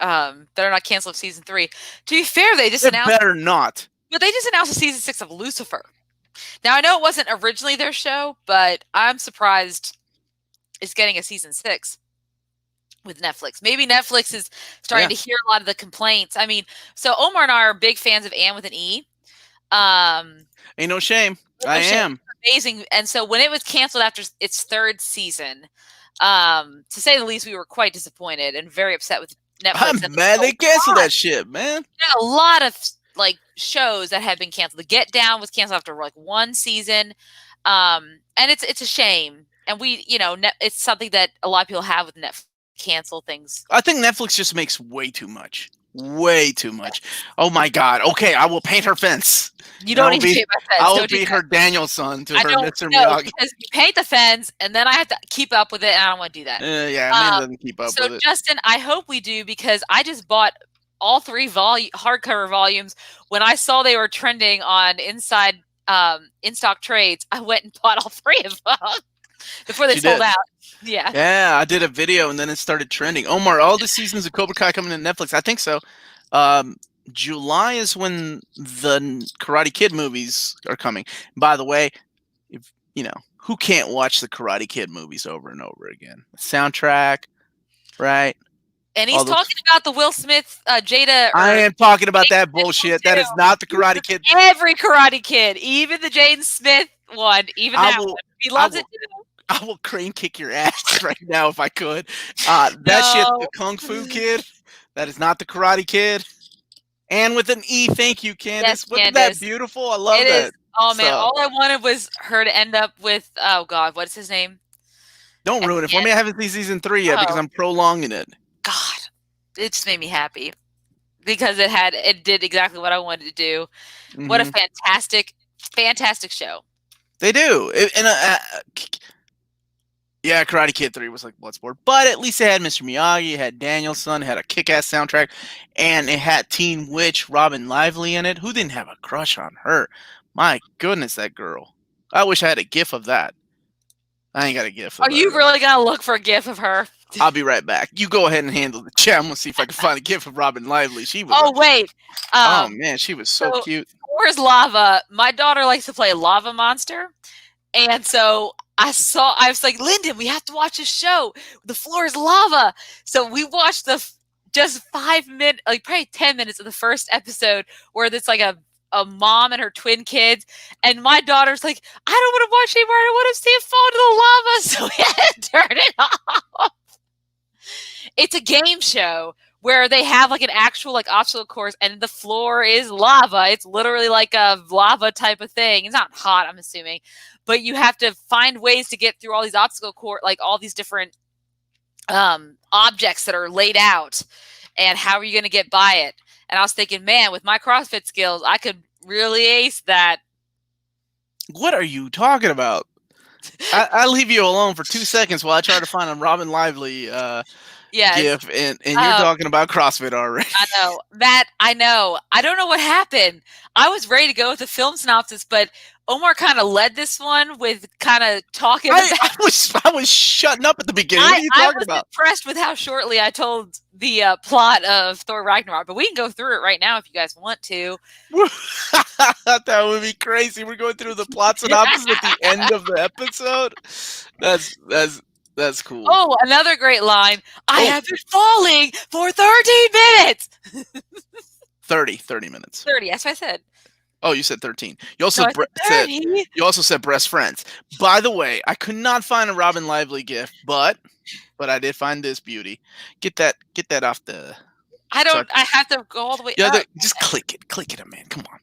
not canceled season 3. To be fair, they announced... better not. But they just announced a season 6 of Lucifer. Now, I know it wasn't originally their show, but I'm surprised it's getting a season 6 with Netflix. Maybe Netflix is starting to hear a lot of the complaints. I mean, so Omar and I are big fans of Anne with an E. Ain't no shame. I am. Amazing. And so when it was canceled after its 3rd season, to say the least, we were quite disappointed and very upset with Netflix. I'm mad they canceled that shit, man. There's a lot of shows that have been canceled. The Get Down was canceled after 1 season. And it's a shame. And it's something that a lot of people have with Netflix. Cancel things. I think Netflix just makes way too much. Way too much. Oh my God. Okay, I will paint her fence. You don't need to paint my fence. I will be her Danielson to her Mr. Miyagi. Because you paint the fence, and then I have to keep up with it, and I don't want to do that. Amanda doesn't keep up with it. So, Justin, I hope we do, because I just bought all 3 hardcover volumes. When I saw they were trending on Inside in-stock trades, I went and bought all 3 of them before they sold out. Yeah, I did a video and then it started trending. Omar, all the seasons of Cobra Kai coming to Netflix? I think so. July is when the Karate Kid movies are coming. By the way, who can't watch the Karate Kid movies over and over again? Soundtrack, right? And he's talking about the Will Smith, Jada. I am talking about that bullshit. That is not the Karate Kid. Every Karate Kid, even the Jaden Smith one, even that one. He loves it too. I will crane kick your ass right now if I could. That shit's the Kung Fu Kid. That is not the Karate Kid. And with an E, thank you, Candace. Yes, Wasn't that Candace. beautiful? I love It that. is. Oh man, So, all I wanted was her to end up with, oh God, what's his name? don't At ruin the it for end. me. I haven't seen season 3 yet because Oh I'm prolonging it. God, it just made me happy because it did exactly what I wanted to do. What a Mhm. fantastic show. They do. Yeah, Karate Kid 3 was like Bloodsport, but at least it had Mr. Miyagi, it had Daniel-san, it had a kick-ass soundtrack, and it had Teen Witch Robin Lively in it. Who didn't have a crush on her? My goodness, that girl. I wish I had a gif of that. I ain't got a gif of Are her, you though. really gonna look for a gif of her? I'll be right back. You go ahead and handle the chat. I'm gonna see if I can find a gif of Robin Lively. She was Oh wait, oh man, she was so cute. Where's Lava? My daughter likes to play Lava Monster. And so I was like, Lyndon, we have to watch this show. The floor is lava. So we watched just 5 minutes, like probably 10 minutes of the first episode where there's like a mom and her twin kids. And my daughter's like, I don't want to watch anymore. I don't want to see it fall into the lava. So we had to turn it off. It's a game show where they have like an actual like obstacle course and the floor is lava. It's literally like a lava type of thing. It's not hot, I'm assuming, but you have to find ways to get through all these obstacle course, like all these different objects that are laid out, and how are you going to get by it? And I was thinking, man, with my CrossFit skills, I could really ace that. What are you talking about? I leave you alone for 2 seconds while I try to find a Robin Lively gif, and you're talking about CrossFit already. I know. I don't know what happened. I was ready to go with the film synopsis, but Omar kind of led this one with kind of talking about. I was shutting up at the beginning. What are you talking about? I was impressed with how shortly I told the plot of Thor Ragnarok, but we can go through it right now if you guys want to. That would be crazy. We're going through the plot synopsis at the end of the episode. That's cool. Oh, another great line. I have been falling for 13 minutes. 30 minutes. 30, that's what I said. Oh, you said 13. You also said breast friends. By the way, I could not find a Robin Lively gif, but I did find this beauty. Get that off the. I have to go all the way. Yeah, just click it, man. Come on.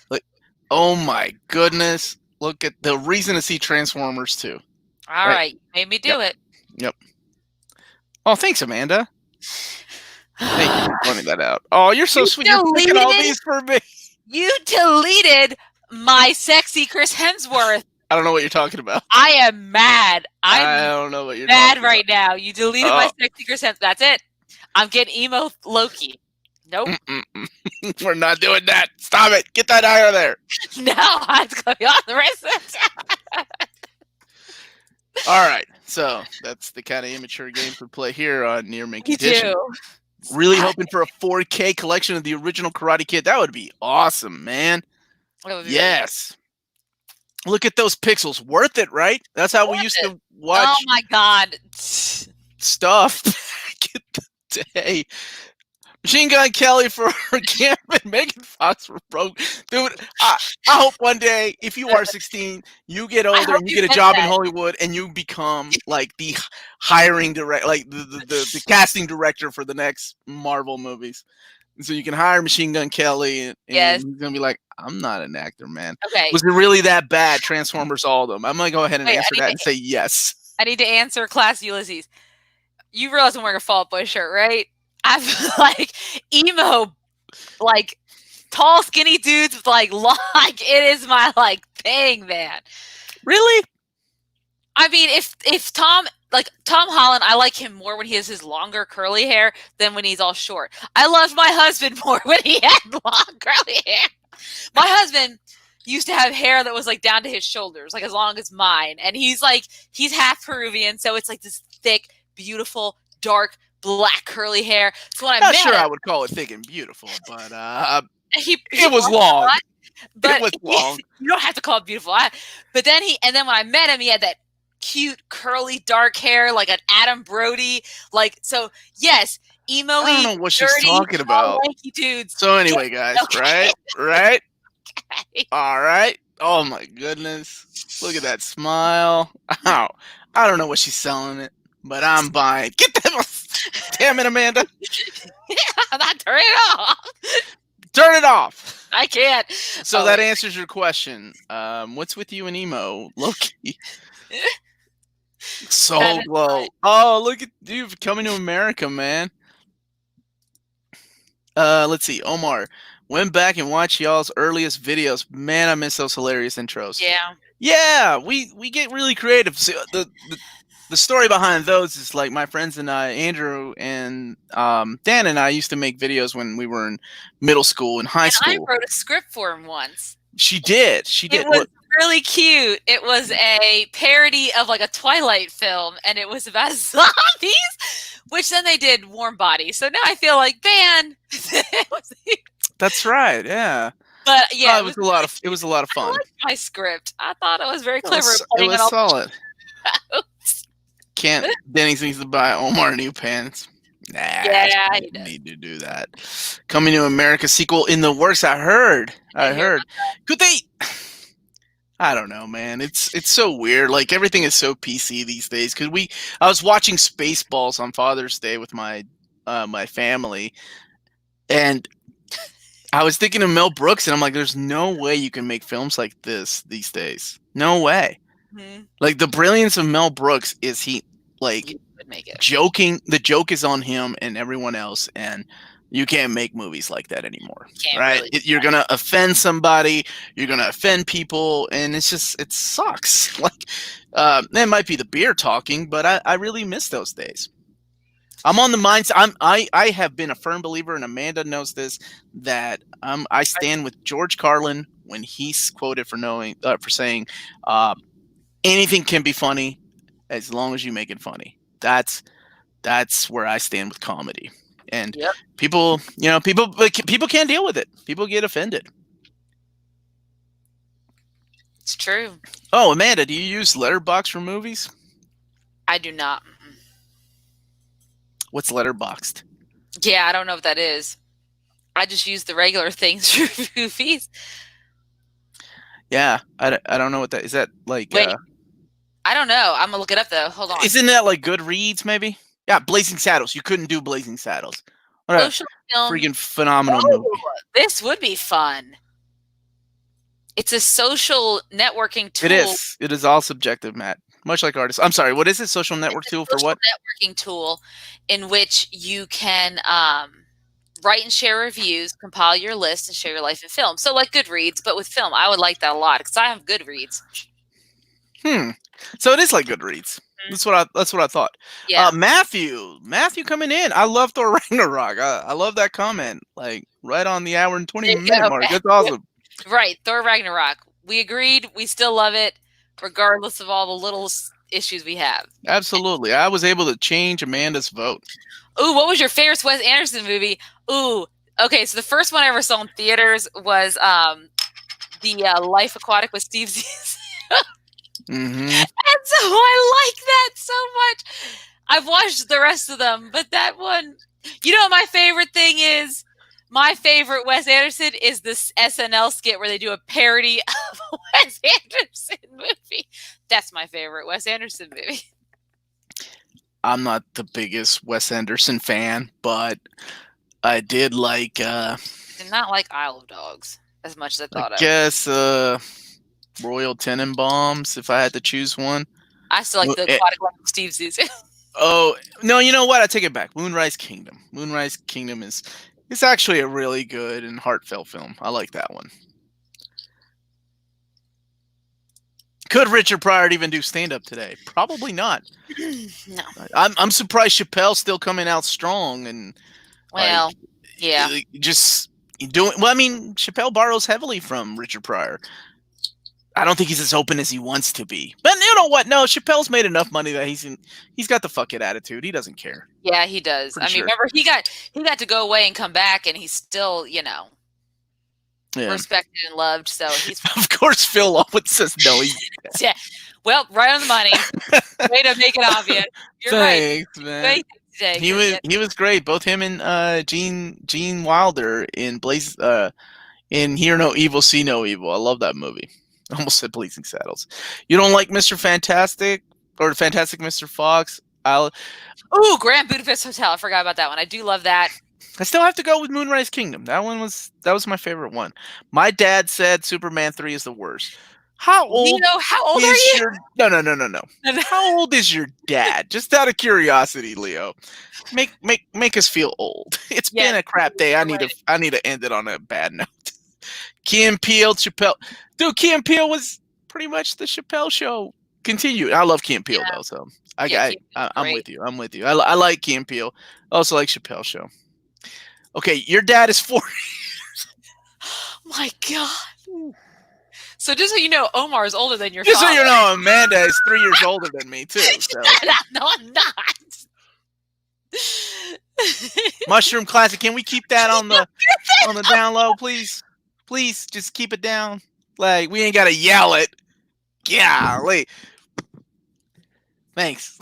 Look. Oh my goodness. Look at the reason to see Transformers 2. All right, made me do it. Yep. Oh, thanks, Amanda. Thank you for pointing that out. Oh, you're so sweet. You're picking all these for me. You deleted my sexy Chris Hemsworth. I don't know what you're talking about. I am mad. I don't know what you're mad talking right about. now. You deleted my sexy Chris Hemsworth. That's it. I'm getting emo Loki. Nope. We're not doing that. Stop it. Get that out of there. No, I have to go on the rest of the time. All right. So that's the kind of immature games we play here on Near Make Edition. You do. Really hoping for a 4K collection of the original Karate Kid. That would be awesome, man. Yes. Look at those pixels. Worth it, right? That's how we used to watch. Oh my God. Stuff. Get the day. Machine Gun Kelly for Gambit, Megan Fox for Broke. Dude, I hope one day, if you are 16, you get older and you get a job in Hollywood and you become like the hiring director, like the casting director for the next Marvel movies. And so you can hire Machine Gun Kelly and he's going to be like, I'm not an actor, man. Okay. Was it really that bad? Transformers, all of them. I'm going to go ahead and answer that and say yes. I need to answer Class Ulysses. You realize I'm wearing a Fall Out Boy shirt, right? I've like emo, like tall, skinny dudes with like long. Like, it is my like thing, man. Really? I mean, if Tom Holland, I like him more when he has his longer curly hair than when he's all short. I loved my husband more when he had long curly hair. My husband used to have hair that was like down to his shoulders, like as long as mine, and he's half Peruvian, so it's like this thick, beautiful, dark, black curly hair. So when Not sure I would call it thick and beautiful, but it was long. But it was long. You don't have to call it beautiful. But then when I met him, he had that cute, curly, dark hair, like an Adam Brody. Like, so yes, emo-y, I don't know what she's dirty, talking about. lanky dudes. So anyway, guys, right? Okay. All right. Oh my goodness! Look at that smile. Ow. I don't know what she's selling it, but I'm buying. Get that! Damn it, Amanda! Not turn it off. Turn it off. I can't. So that answers your question. What's with you and emo, Loki? Soul Glow. Oh, look at you coming to America, man. Let's see. Omar went back and watched y'all's earliest videos. Man, I miss those hilarious intros. Yeah. Yeah, we get really creative. So the story behind those is like my friends and I, Andrew and Dan and I used to make videos when we were in middle school and high school. I wrote a script for him once. She did. It was really cute. It was a parody of like a Twilight film, and it was about zombies, which then they did Warm Bodies. So now I feel like, man. That's right. Yeah. But yeah, it was a lot of fun. I liked my script. I thought it was very clever. It was solid. Denny's needs to buy Omar new pants. Nah, yeah, he doesn't need to do that. Coming to America sequel in the works. I heard. Could they? I don't know, man. It's so weird. Like everything is so PC these days. I was watching Spaceballs on Father's Day with my my family, and I was thinking of Mel Brooks, and I'm like, there's no way you can make films like this these days. No way. Mm-hmm. Like the brilliance of Mel Brooks is he like joking. The joke is on him and everyone else, and you can't make movies like that anymore, right? Really you're gonna offend somebody. You're gonna offend people, and it sucks. Like it might be the beer talking, but I really miss those days. I'm on the mindset. I have been a firm believer, and Amanda knows this, that I stand with George Carlin when he's quoted for saying anything can be funny as long as you make it funny. That's where I stand with comedy. And people can't deal with it. People get offended. It's true. Oh, Amanda, do you use Letterboxd for movies? I do not. What's Letterboxd? Yeah, I don't know what that is. I just use the regular things for movies. Yeah, I don't know what that is. That like? Wait, I don't know. I'm gonna look it up though. Hold on. Isn't that like Goodreads? Maybe. Yeah, Blazing Saddles. You couldn't do Blazing Saddles. What a freaking phenomenal movie. This would be fun. It's a social networking tool. It is. It is all subjective, Matt. Much like artists. I'm sorry. What is it? Social network tool for what? Networking tool in which you can write and share reviews, compile your list, and share your life in film. So like Goodreads, but with film. I would like that a lot because I have Goodreads. So it is like Goodreads. Mm-hmm. That's what I thought. Yeah. Matthew coming in. I love Thor Ragnarok. I love that comment. Like right on the hour and 20-minute mark. That's awesome. Right, Thor Ragnarok. We agreed. We still love it, regardless of all the little issues we have. Absolutely. I was able to change Amanda's vote. Ooh, what was your favorite Wes Anderson movie? Ooh, okay. So the first one I ever saw in theaters was the Life Aquatic with Steve Zissou. Mm-hmm. And so I like that so much. I've watched the rest of them, but that one, you know what my favorite thing is? My favorite Wes Anderson is this SNL skit where they do a parody of a Wes Anderson movie. That's my favorite Wes Anderson movie. I'm not the biggest Wes Anderson fan, but I did like... I did not like Isle of Dogs as much as I thought I guess Royal Tenenbaums, if I had to choose one. I still like the Aquatic Life of Steve Zissou. Oh, no, you know what? I take it back. Moonrise Kingdom. Moonrise Kingdom is actually a really good and heartfelt film. I like that one. Could Richard Pryor even do stand-up today? Probably not. No. I'm surprised Chappelle's still coming out strong and just doing well. I mean, Chappelle borrows heavily from Richard Pryor. I don't think he's as open as he wants to be. But you know what? No, Chappelle's made enough money that he's got the fuck it attitude. He doesn't care. Yeah, he does. Remember he got to go away and come back, and he's still, respected and loved. So he's of course Phil always says no. Yeah. Well, right on the money. Way to make it obvious. You're Thanks, right. Man. He was great. Both him and Gene Wilder in in Hear No Evil, See No Evil. I love that movie. Almost said Blazing Saddles. You don't like Mr. Fantastic or Fantastic Mr. Fox? Ooh, Grand Budapest Hotel. I forgot about that one. I do love that. I still have to go with Moonrise Kingdom. That was my favorite one. My dad said Superman 3 is the worst. How old? How old are you? No. How old is your dad? Just out of curiosity, Leo. Make us feel old. It's been a crap day. I need to end it on a bad note. Key and Peele, Chappelle. Dude, Key and Peele was pretty much the Chappelle show. Continued. I love Key and Peele though, so I'm with you. I'm with you. I like Key and Peele. I also like Chappelle show. Okay, your dad is 40. My God. So just so you know, Omar is older than your father. Just so you know, Amanda is 3 years older than me too. So. No, I'm not. Mushroom Classic. Can we keep that on the down low, please? Please, just keep it down. Like, we ain't gotta yell it. Golly. Thanks.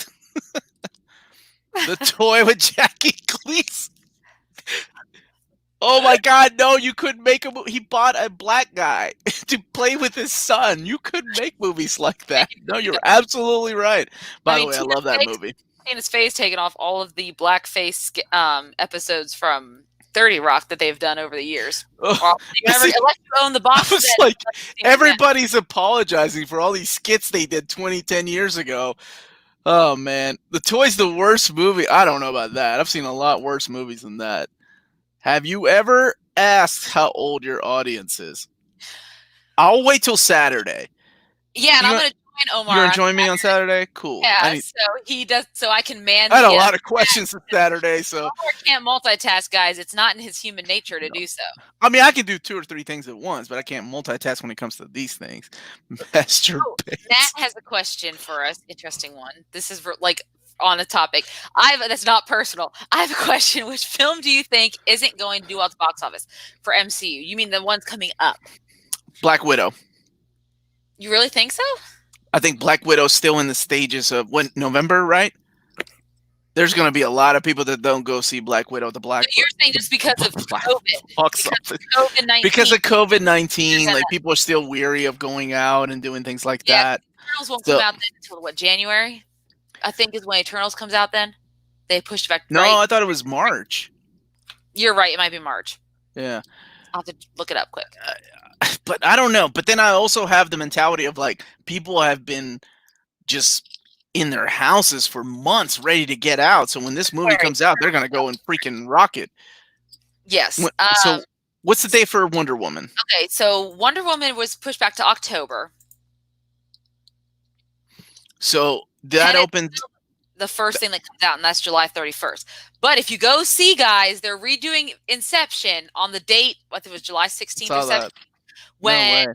The toy with Jackie Gleason. Oh my God, no, you couldn't make a movie. He bought a black guy to play with his son. You couldn't make movies like that. No, you're absolutely right. By the way, I love that movie. Tina's face taken off all of the blackface episodes from 30 Rock that they've done over the years. Unless you own the box. It's like everybody's apologizing for all these skits they did 10 years ago. Oh man, The Toy's the worst movie. I don't know about that. I've seen a lot worse movies than that. Have you ever asked how old your audience is? I'll wait till Saturday. Yeah, and I'm going to join Omar. You're going to join me on Saturday? Cool. Yeah, so he does, so I can man. I had a lot of questions for Saturday, so. Omar can't multitask, guys. It's not in his human nature to do so. I mean, I can do 2 or 3 things at once, but I can't multitask when it comes to these things. Masturbate. Nat has a question for us. Interesting one. This is like on a topic. That's not personal. I have a question. Which film do you think isn't going to do well at the box office for MCU? You mean the ones coming up? Black Widow. You really think so? I think Black Widow's still in the stages of November, right? There's going to be a lot of people that don't go see Black Widow. You're saying just because of COVID-19. Because of COVID-19, like people are still weary of going out and doing things like that. Eternals won't come out then until what, January? I think is when Eternals comes out then. They pushed back. No, I thought it was March. You're right. It might be March. Yeah. I'll have to look it up quick. But I don't know. But then I also have the mentality of like people have been just in their houses for months ready to get out. So when this movie comes out, they're going to go and freaking rock it. Yes. So what's the date for Wonder Woman? Okay. So Wonder Woman was pushed back to October. So that opens the first thing that comes out, and that's July 31st. But if you go see, guys, they're redoing Inception on the date, I think it was July 16th or 17th, when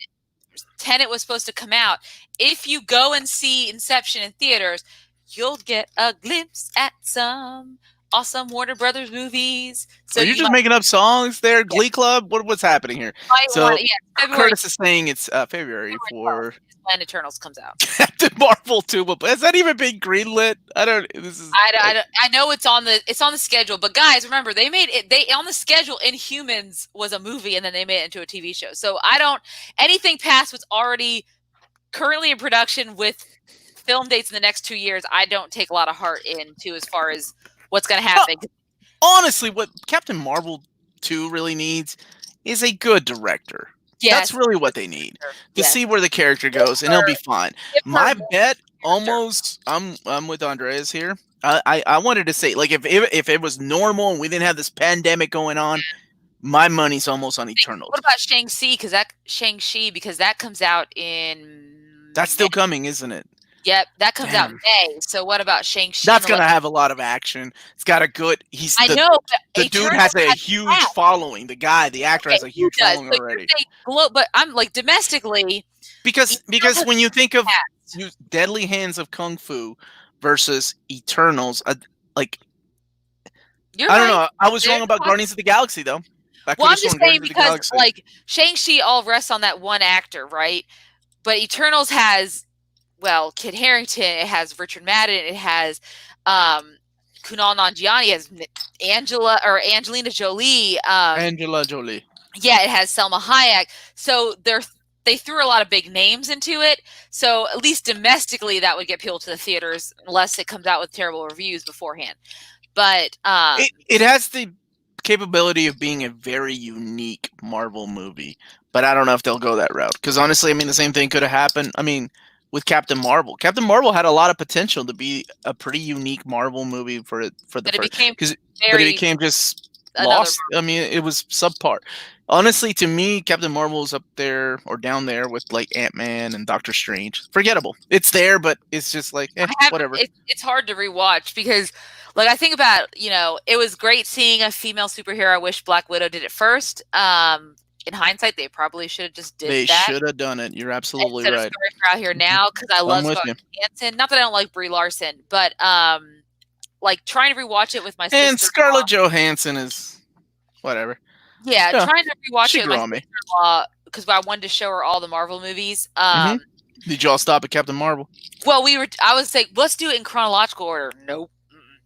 Tenet was supposed to come out. If you go and see Inception in theaters, you'll get a glimpse at some awesome Warner Brothers movies. So are you just making up songs there? Glee Club? What's happening here? So Curtis is saying it's February for when Eternals comes out. Captain Marvel 2, but has that even been greenlit? I know it's on the schedule, but guys, remember they made it. They on the schedule. Inhumans was a movie, and then they made it into a TV show. So anything past what's already currently in production with film dates in the next 2 years. I don't take a lot of heart into as far as what's going to happen. Honestly, what Captain Marvel 2 really needs is a good director. Yes. That's really what they need to see where the character goes, and he'll be fine. My bet, almost, I'm with Andreas here. I wanted to say, like, if it was normal and we didn't have this pandemic going on, my money's almost on Eternals. What about Shang-Chi? Because that comes out in. That's still coming, isn't it? Yep, that comes out in May. So what about Shang-Chi? That's going to have a lot of action. It's got a good... The dude has a huge following. The actor has a huge following already. But I'm like, domestically... Because when you think of Deadly Hands of Kung Fu versus Eternals, I don't know. I was wrong about Guardians of the Galaxy, though. I'm just saying because, like, Shang-Chi all rests on that one actor, right? But Eternals has... Well, Kit Harington, it has Richard Madden, it has Kunal Nanjiani, it has Angelina Jolie. Angela Jolie. Yeah, it has Selma Hayek. So they're they threw a lot of big names into it. So at least domestically, that would get people to the theaters, unless it comes out with terrible reviews beforehand. But it has the capability of being a very unique Marvel movie, but I don't know if they'll go that route. Because honestly, I mean, the same thing could have happened. I mean, with Captain Marvel. Captain Marvel had a lot of potential to be a pretty unique Marvel movie for the but it first, became but it became just lost. I mean, it was subpar. Honestly, to me, Captain Marvel is up there or down there with like Ant-Man and Doctor Strange. Forgettable. It's there, but it's just like whatever. It's hard to rewatch because, like, I think about, it was great seeing a female superhero. I wish Black Widow did it first. In hindsight, they probably should have just did that. They should have done it. You're absolutely right. Out here now, because I love Scarlett Johansson. Not that I don't like Brie Larson, but like trying to rewatch it with my sister. And Scarlett Johansson is whatever. Yeah, trying to rewatch it with my sister-in-law because I wanted to show her all the Marvel movies. Did y'all stop at Captain Marvel? Well, I was saying, let's do it in chronological order. Nope.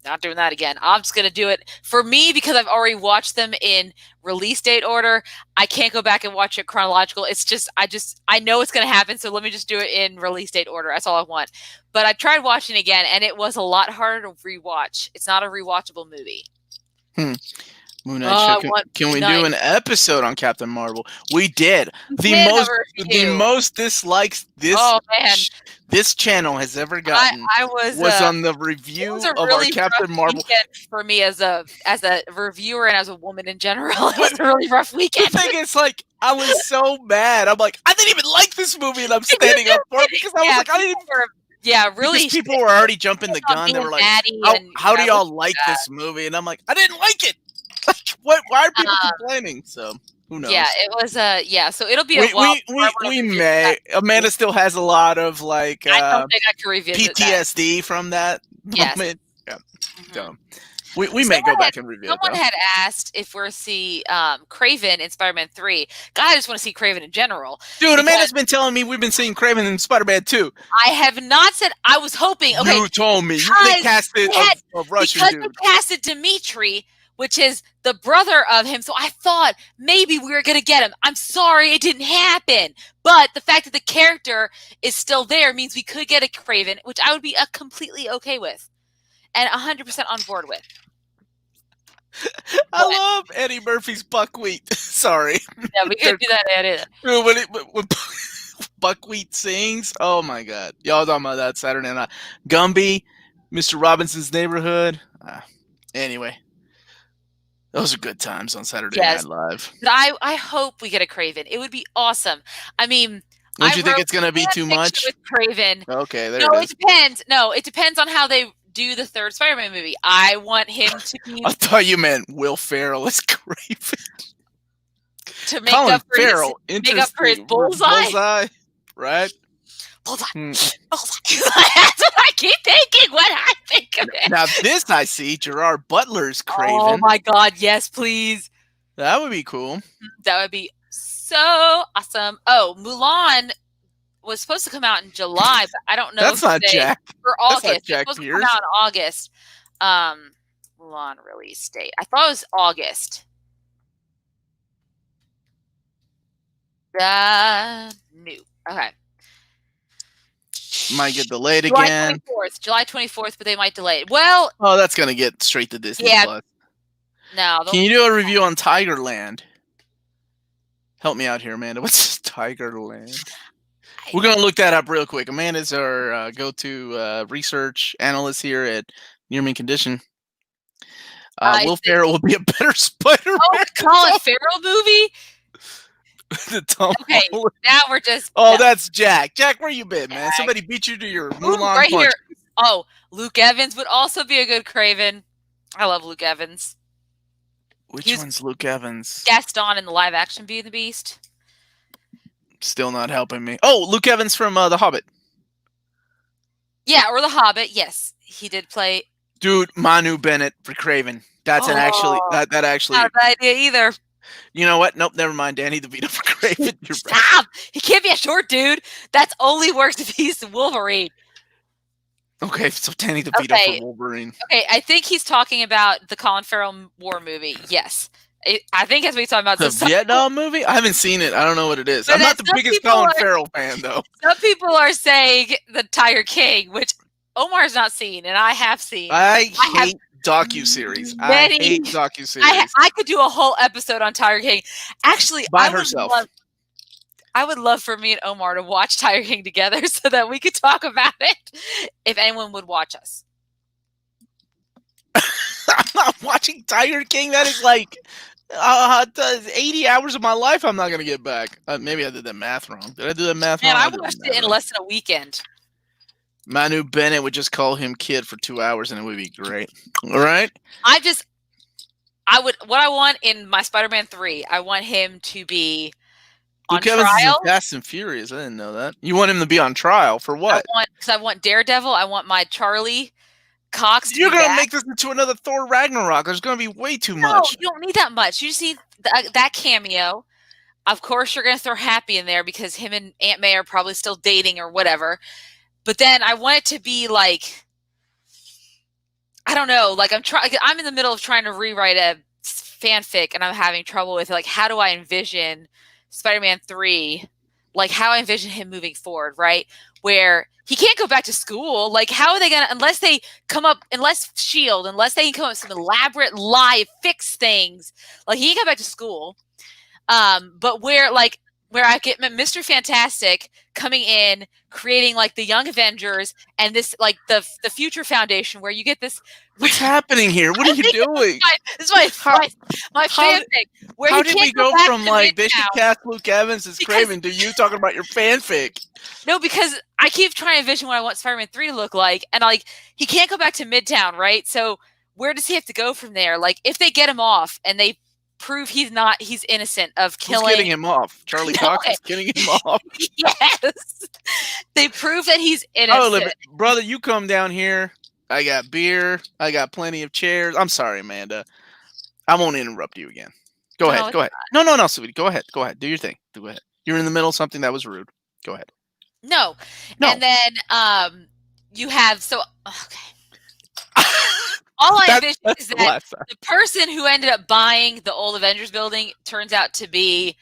Not doing that again. I'm just going to do it for me because I've already watched them in release date order. I can't go back and watch it chronological. It's just, I know it's going to happen. So let me just do it in release date order. That's all I want. But I tried watching again and it was a lot harder to rewatch. It's not a rewatchable movie. Moon Knight Show. Can we do an episode on Captain Marvel? We did. The most dislikes this channel has ever gotten was on the review of our Captain Marvel. For me as a reviewer and as a woman in general, it was a really rough weekend. The thing is, like, I was so mad. I'm like, I didn't even like this movie, and I'm standing up for it because I was like, I didn't. Yeah, really. Because people were already jumping the gun. They were like, "How do y'all like this movie?" And I'm like, I didn't like it. Like, why are people complaining? So who knows? Yeah, it was so it'll be we may. Amanda still has a lot of like I don't think I can revisit PTSD from that moment. Yeah. So we may go back and review it. Someone had asked if we're see Kraven in Spider-Man 3. God, I just want to see Kraven in general. Dude, Amanda's been telling me we've been seeing Kraven in Spider-Man 2. I have not said. I was hoping. Okay, you told me they casted a Russian dude. Because they casted Dimitri, which is the brother of him. So I thought maybe we were going to get him. I'm sorry it didn't happen. But the fact that the character is still there means we could get a Kraven, which I would be completely okay with and 100% on board with. I love Eddie Murphy's buckwheat. Sorry. Yeah, we could do that edit. When buckwheat sings, oh my God. Y'all talking about that Saturday night. Gumby, Mr. Robinson's Neighborhood. Anyway. Those are good times on Saturday Night Live. But I hope we get a Kraven. It would be awesome. I mean, don't you think it's going to be too much? With Kraven. Okay, there it is. No, it depends. No, it depends on how they do the third Spider-Man movie. I want him to be. I thought you meant Will Ferrell as Kraven. To make up for his bullseye. Right? Bullseye. Bullseye. That's what I keep thinking when I think of it. Now this I see, Gerard Butler's Kraven. Oh my God, yes, please. That would be cool. That would be so awesome. Oh, Mulan was supposed to come out in July, but I don't know. That's not Jack. For August. That's not Jack it's supposed Pierce. to come out in August. Mulan release date. I thought it was August. New. Okay. Might get delayed again. July 24th, but they might delay it. Well, that's gonna get straight to Disney Plus. No. Can you do a review on Tigerland? Help me out here, Amanda. What's Tigerland? We're gonna look that up real quick. Amanda's our go-to research analyst here at Near Mint Condition. Will Ferrell will be a better Spider-Man. Oh, Colin Farrell movie? The Tom okay, Holland. now we're just. Oh, that's Jack. Jack, where you been, man? Somebody beat you to your Mulan right punch. Here. Oh, Luke Evans would also be a good Kraven. I love Luke Evans. Which one's Luke Evans? Gaston in the live-action Beauty and the Beast. Still not helping me. Oh, Luke Evans from The Hobbit. Yeah, or The Hobbit. Yes, he did play. Dude, Manu Bennett for Kraven. That's that actually. Not a bad idea either. You know what? Nope, never mind. Danny DeVito for Kraven. You're Stop! right. He can't be a short dude. That only works if he's the Wolverine. Okay, so Danny DeVito for Wolverine. Okay, I think he's talking about the Colin Farrell war movie. Yes. I think as we talking about The this. Vietnam movie? I haven't seen it. I don't know what it is. But I'm not the biggest Colin Farrell fan, though. Some people are saying the Tiger King, which Omar's not seen, and I have seen. I hate docuseries. I hate docuseries. I could do a whole episode on Tiger King. Actually, By herself. I would love for me and Omar to watch Tiger King together so that we could talk about it if anyone would watch us. I'm not watching Tiger King. That is like 80 hours of my life I'm not going to get back. Maybe I did that math wrong. Did I do that math wrong? Man, I watched it in less than a weekend. Manu Bennett would just call him kid for 2 hours and it would be great. All right? What I want in my Spider-Man 3, I want him to be on Luke Evans trial. Is in Fast and Furious. I didn't know that. You want him to be on trial for what? Because I want Daredevil. I want my Charlie Cox. You're going to make this into another Thor Ragnarok. There's going to be way too much. You don't need that much. You just need that cameo. Of course, you're going to throw Happy in there because him and Aunt May are probably still dating or whatever. But then I want it to be like, I don't know, like I'm in the middle of trying to rewrite a fanfic and I'm having trouble with like, how do I envision Spider-Man 3, like how I envision him moving forward, right? Where he can't go back to school. Like, how are they going to, unless they come up with some elaborate lie, fix things, like he can go back to school. But where I get Mr. Fantastic coming in, creating like the Young Avengers and this like the Future Foundation, where you get this. What's happening here? What are you doing? This is my fanfic. How did we go from like they should cast Luke Evans as Kraven to you talking about your fanfic? No, because I keep trying to envision what I want Spider-Man 3 to look like, and like he can't go back to Midtown, right? So where does he have to go from there? Like if they get him off and they prove he's innocent of killing. Who's getting him off? Charlie Cox is getting him off. Yes. They prove that he's innocent. Oh, brother, you come down here. I got beer. I got plenty of chairs. I'm sorry, Amanda. I won't interrupt you again. Go ahead. No, sweetie. Go ahead. Do your thing. Go ahead. You're in the middle of something that was rude. Go ahead. No. And then you have okay. All I envision is that the person who ended up buying the old Avengers building turns out to be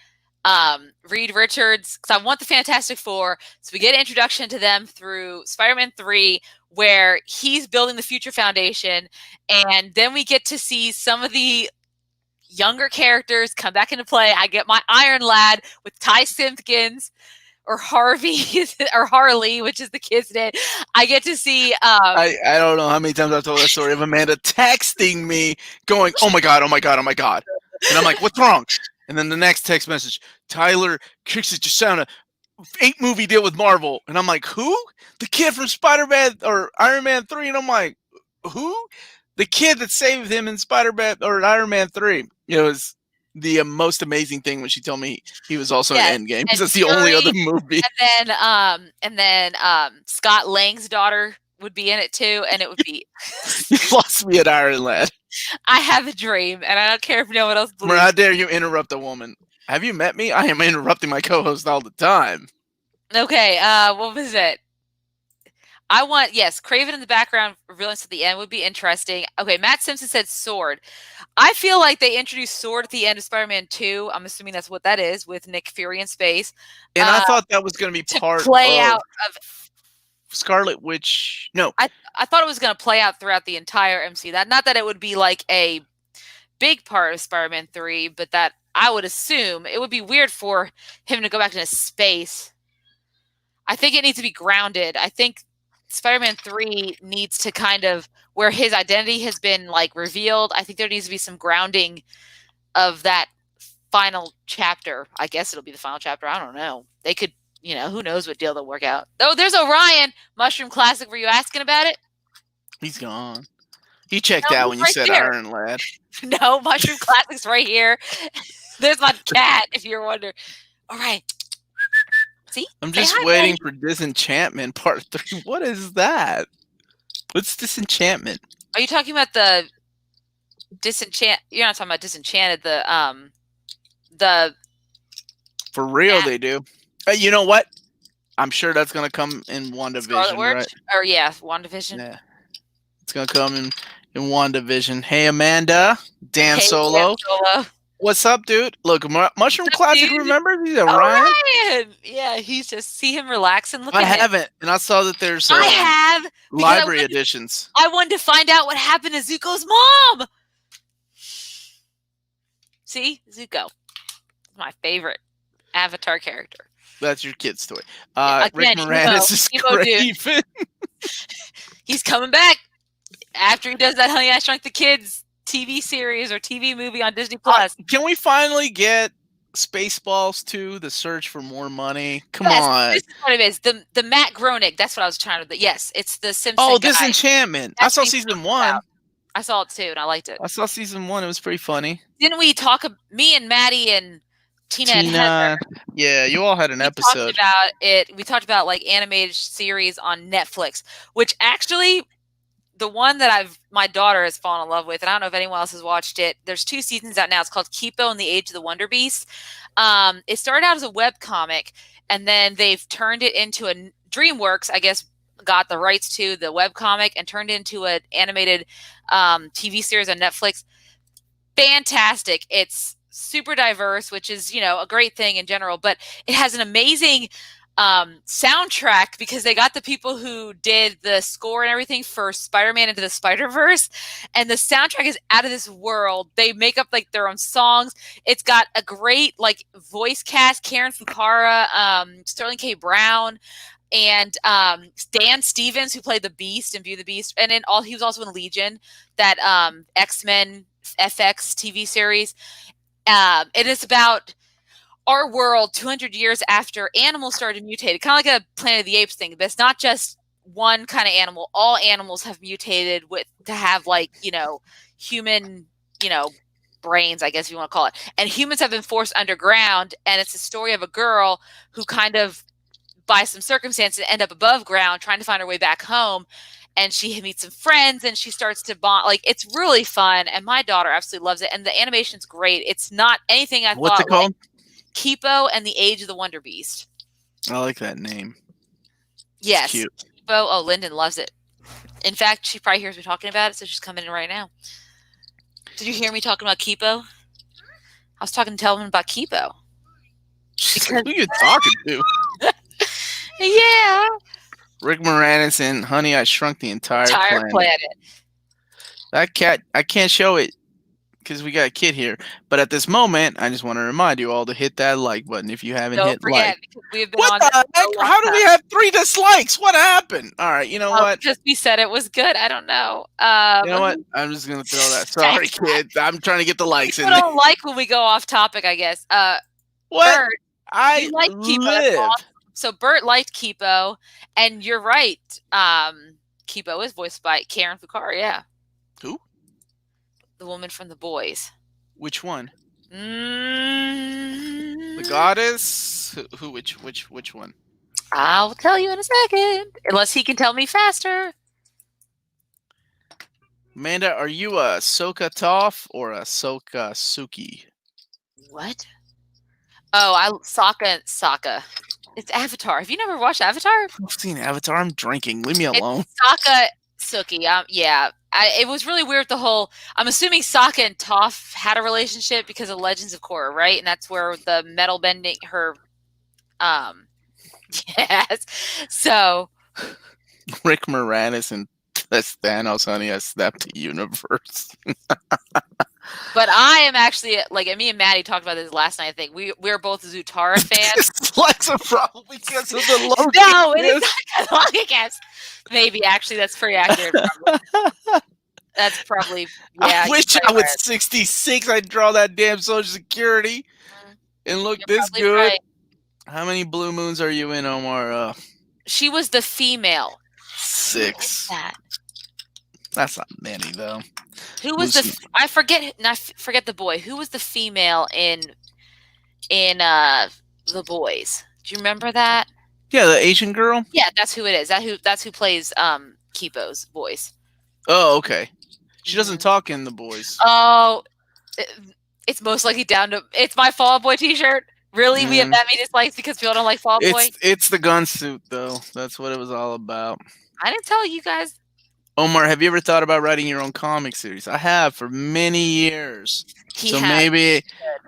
Reed Richards, because I want the Fantastic Four. So we get an introduction to them through Spider-Man 3, where he's building the Future Foundation, and then we get to see some of the younger characters come back into play. I get my Iron Lad with Ty Simpkins, or Harvey, or Harley, which is the kid's name. I get to see. I don't know how many times I've told that story of Amanda texting me, going, "Oh my god, oh my god, oh my god," and I'm like, "What's wrong?" And then the next text message, Tyler kicks it to sound a 8-movie deal with Marvel, and I'm like, "Who? The kid from Spider-Man or Iron Man 3?" And I'm like, "Who? The kid that saved him in Spider-Man or Iron Man 3?" It was the most amazing thing when she told me he was also in Endgame, because that's the only other movie. And then Scott Lang's daughter would be in it too, and it would be. You lost me at Iron Lad. I have a dream, and I don't care if no one else believes. How dare you interrupt a woman? Have you met me? I am interrupting my co-host all the time. Okay, what was it? I want, Kraven in the background, revealance at the end would be interesting. Okay, Matt Simpson said sword. I feel like they introduced sword at the end of Spider-Man 2. I'm assuming that's what that is, with Nick Fury in space. And I thought that was going to be part out of Scarlet Witch. No. I thought it was going to play out throughout the entire MCU. Not that it would be like a big part of Spider-Man 3, but that I would assume it would be weird for him to go back into space. I think it needs to be grounded. I think Spider-Man 3 needs to kind of, where his identity has been like revealed, I think there needs to be some grounding of that final chapter. I guess it'll be the final chapter. I don't know. They could, who knows what deal they'll work out. Oh, there's Orion, Mushroom Classic. Were you asking about it? He's gone. He checked out when you said Iron Lad. No, Mushroom Classic's right here. There's my cat, if you're wondering. All right. See? I'm just waiting for Disenchantment Part 3. What is that? What's Disenchantment? Are you talking about the You're not talking about Disenchanted, the For real, they do. You know what? I'm sure that's going to come in WandaVision, right? Or WandaVision. Yeah. It's going to come in WandaVision. Hey, Amanda. Dan Solo. What's up, dude? Look, Mushroom What's up, Classic. dude? Remember? He's a Oh, Ryan. Ryan! Yeah, he's just see him relax and look I at him. haven't, and I saw that there's I have because library editions. I wanted to find out what happened to Zuko's mom. See, Zuko, my favorite Avatar character. That's your kid's toy. Again, Rick Moranis is Craven. He's coming back after he does that Honey, I Shrunk the Kids TV series or TV movie on Disney Plus. Can we finally get Spaceballs 2, The Search for More Money? Come on. This is what it is. The Matt Groening. That's what I was trying to. Yes, it's the Simpson. Oh, Disenchantment. I saw season 1. I saw it too, and I liked it. I saw season 1. It was pretty funny. Didn't we talk? Me and Maddie and Tina and Heather. Yeah, you all had an episode. Talked about it. We talked about like animated series on Netflix, which actually, the one that my daughter has fallen in love with, and I don't know if anyone else has watched it. There's 2 seasons out now. It's called Kipo and the Age of the Wonder Beast. It started out as a web comic, and then they've turned it into a DreamWorks, I guess, got the rights to the web comic and turned it into an animated TV series on Netflix. Fantastic. It's super diverse, which is, a great thing in general, but it has an amazing soundtrack because they got the people who did the score and everything for Spider-Man Into the Spider-Verse, and the soundtrack is out of this world. They make up like their own songs. It's got a great like voice cast: Karen Fukuhara, Sterling K. Brown, and Dan Stevens, who played the Beast in View the Beast, and he was also in Legion, that X-Men FX TV series. It is about our world 200 years after animals started mutating, kind of like a Planet of the Apes thing, but it's not just one kind of animal. All animals have mutated to have like, human, brains, I guess you want to call it. And humans have been forced underground, and it's a story of a girl who kind of, by some circumstances, end up above ground trying to find her way back home. And she meets some friends and she starts to bond. Like, it's really fun. And my daughter absolutely loves it. And the animation's great. It's not anything I thought. What's it called? Kipo and the Age of the Wonder Beast. I like that name. Yes. Kipo. Oh, Lyndon loves it. In fact, she probably hears me talking about it, so she's coming in right now. Did you hear me talking about Kipo? I was talking to him about Kipo. Who are you talking to? Yeah. Rick Moranis and Honey, I Shrunk the Entire Planet. That cat, I can't show it because we got a kid here. But at this moment, I just want to remind you all to hit that like button if you haven't hit like. What the heck? How do we have 3 dislikes? What happened? All right, you know what? Because we said it was good. I don't know. You know what? I'm just going to throw that. Sorry, kids. I'm trying to get the likes in there. I don't like when we go off topic, I guess. What? Bert, I like Kipo. So Bert liked Kipo, and you're right. Kipo is voiced by Karen Fukuhara. Yeah. Who? The woman from The Boys. Which one? The goddess. Who? Which one? I'll tell you in a second, unless he can tell me faster. Amanda, are you a Ahsoka Toph or a Ahsoka Suki? What? Oh, Sokka. It's Avatar. Have you never watched Avatar? I've seen Avatar. I'm drinking. Leave me alone. It's Sokka Suki. Yeah. It was really weird. I'm assuming Sokka and Toph had a relationship because of Legends of Korra, right? And that's where the metal bending yes. So Rick Moranis and Thanos, Honey, I Snapped the Universe. But I am actually, like, me and Maddie talked about this last night. I think we're both Zutara fans. Dyslexic probably because of the logo. No, it is not a guess. Maybe actually, that's pretty accurate. That's probably. Yeah. I wish I was 66. I'd draw that damn Social Security and look this good. Right. How many blue moons are you in, Omar? She was the female. 6. That's not many though. Who was I forget the boy. Who was the female in The Boys? Do you remember that? Yeah, the Asian girl? Yeah, that's who it is. That's who plays Kipo's voice. Oh, okay. She doesn't talk in The Boys. Oh, it's most likely down to it's my Fall Out Boy t-shirt. Really? We have that many dislikes because people don't like Fall Out Boy? It's the gun suit though. That's what it was all about. I didn't tell you guys. Omar, have you ever thought about writing your own comic series? I have for many years. He So has.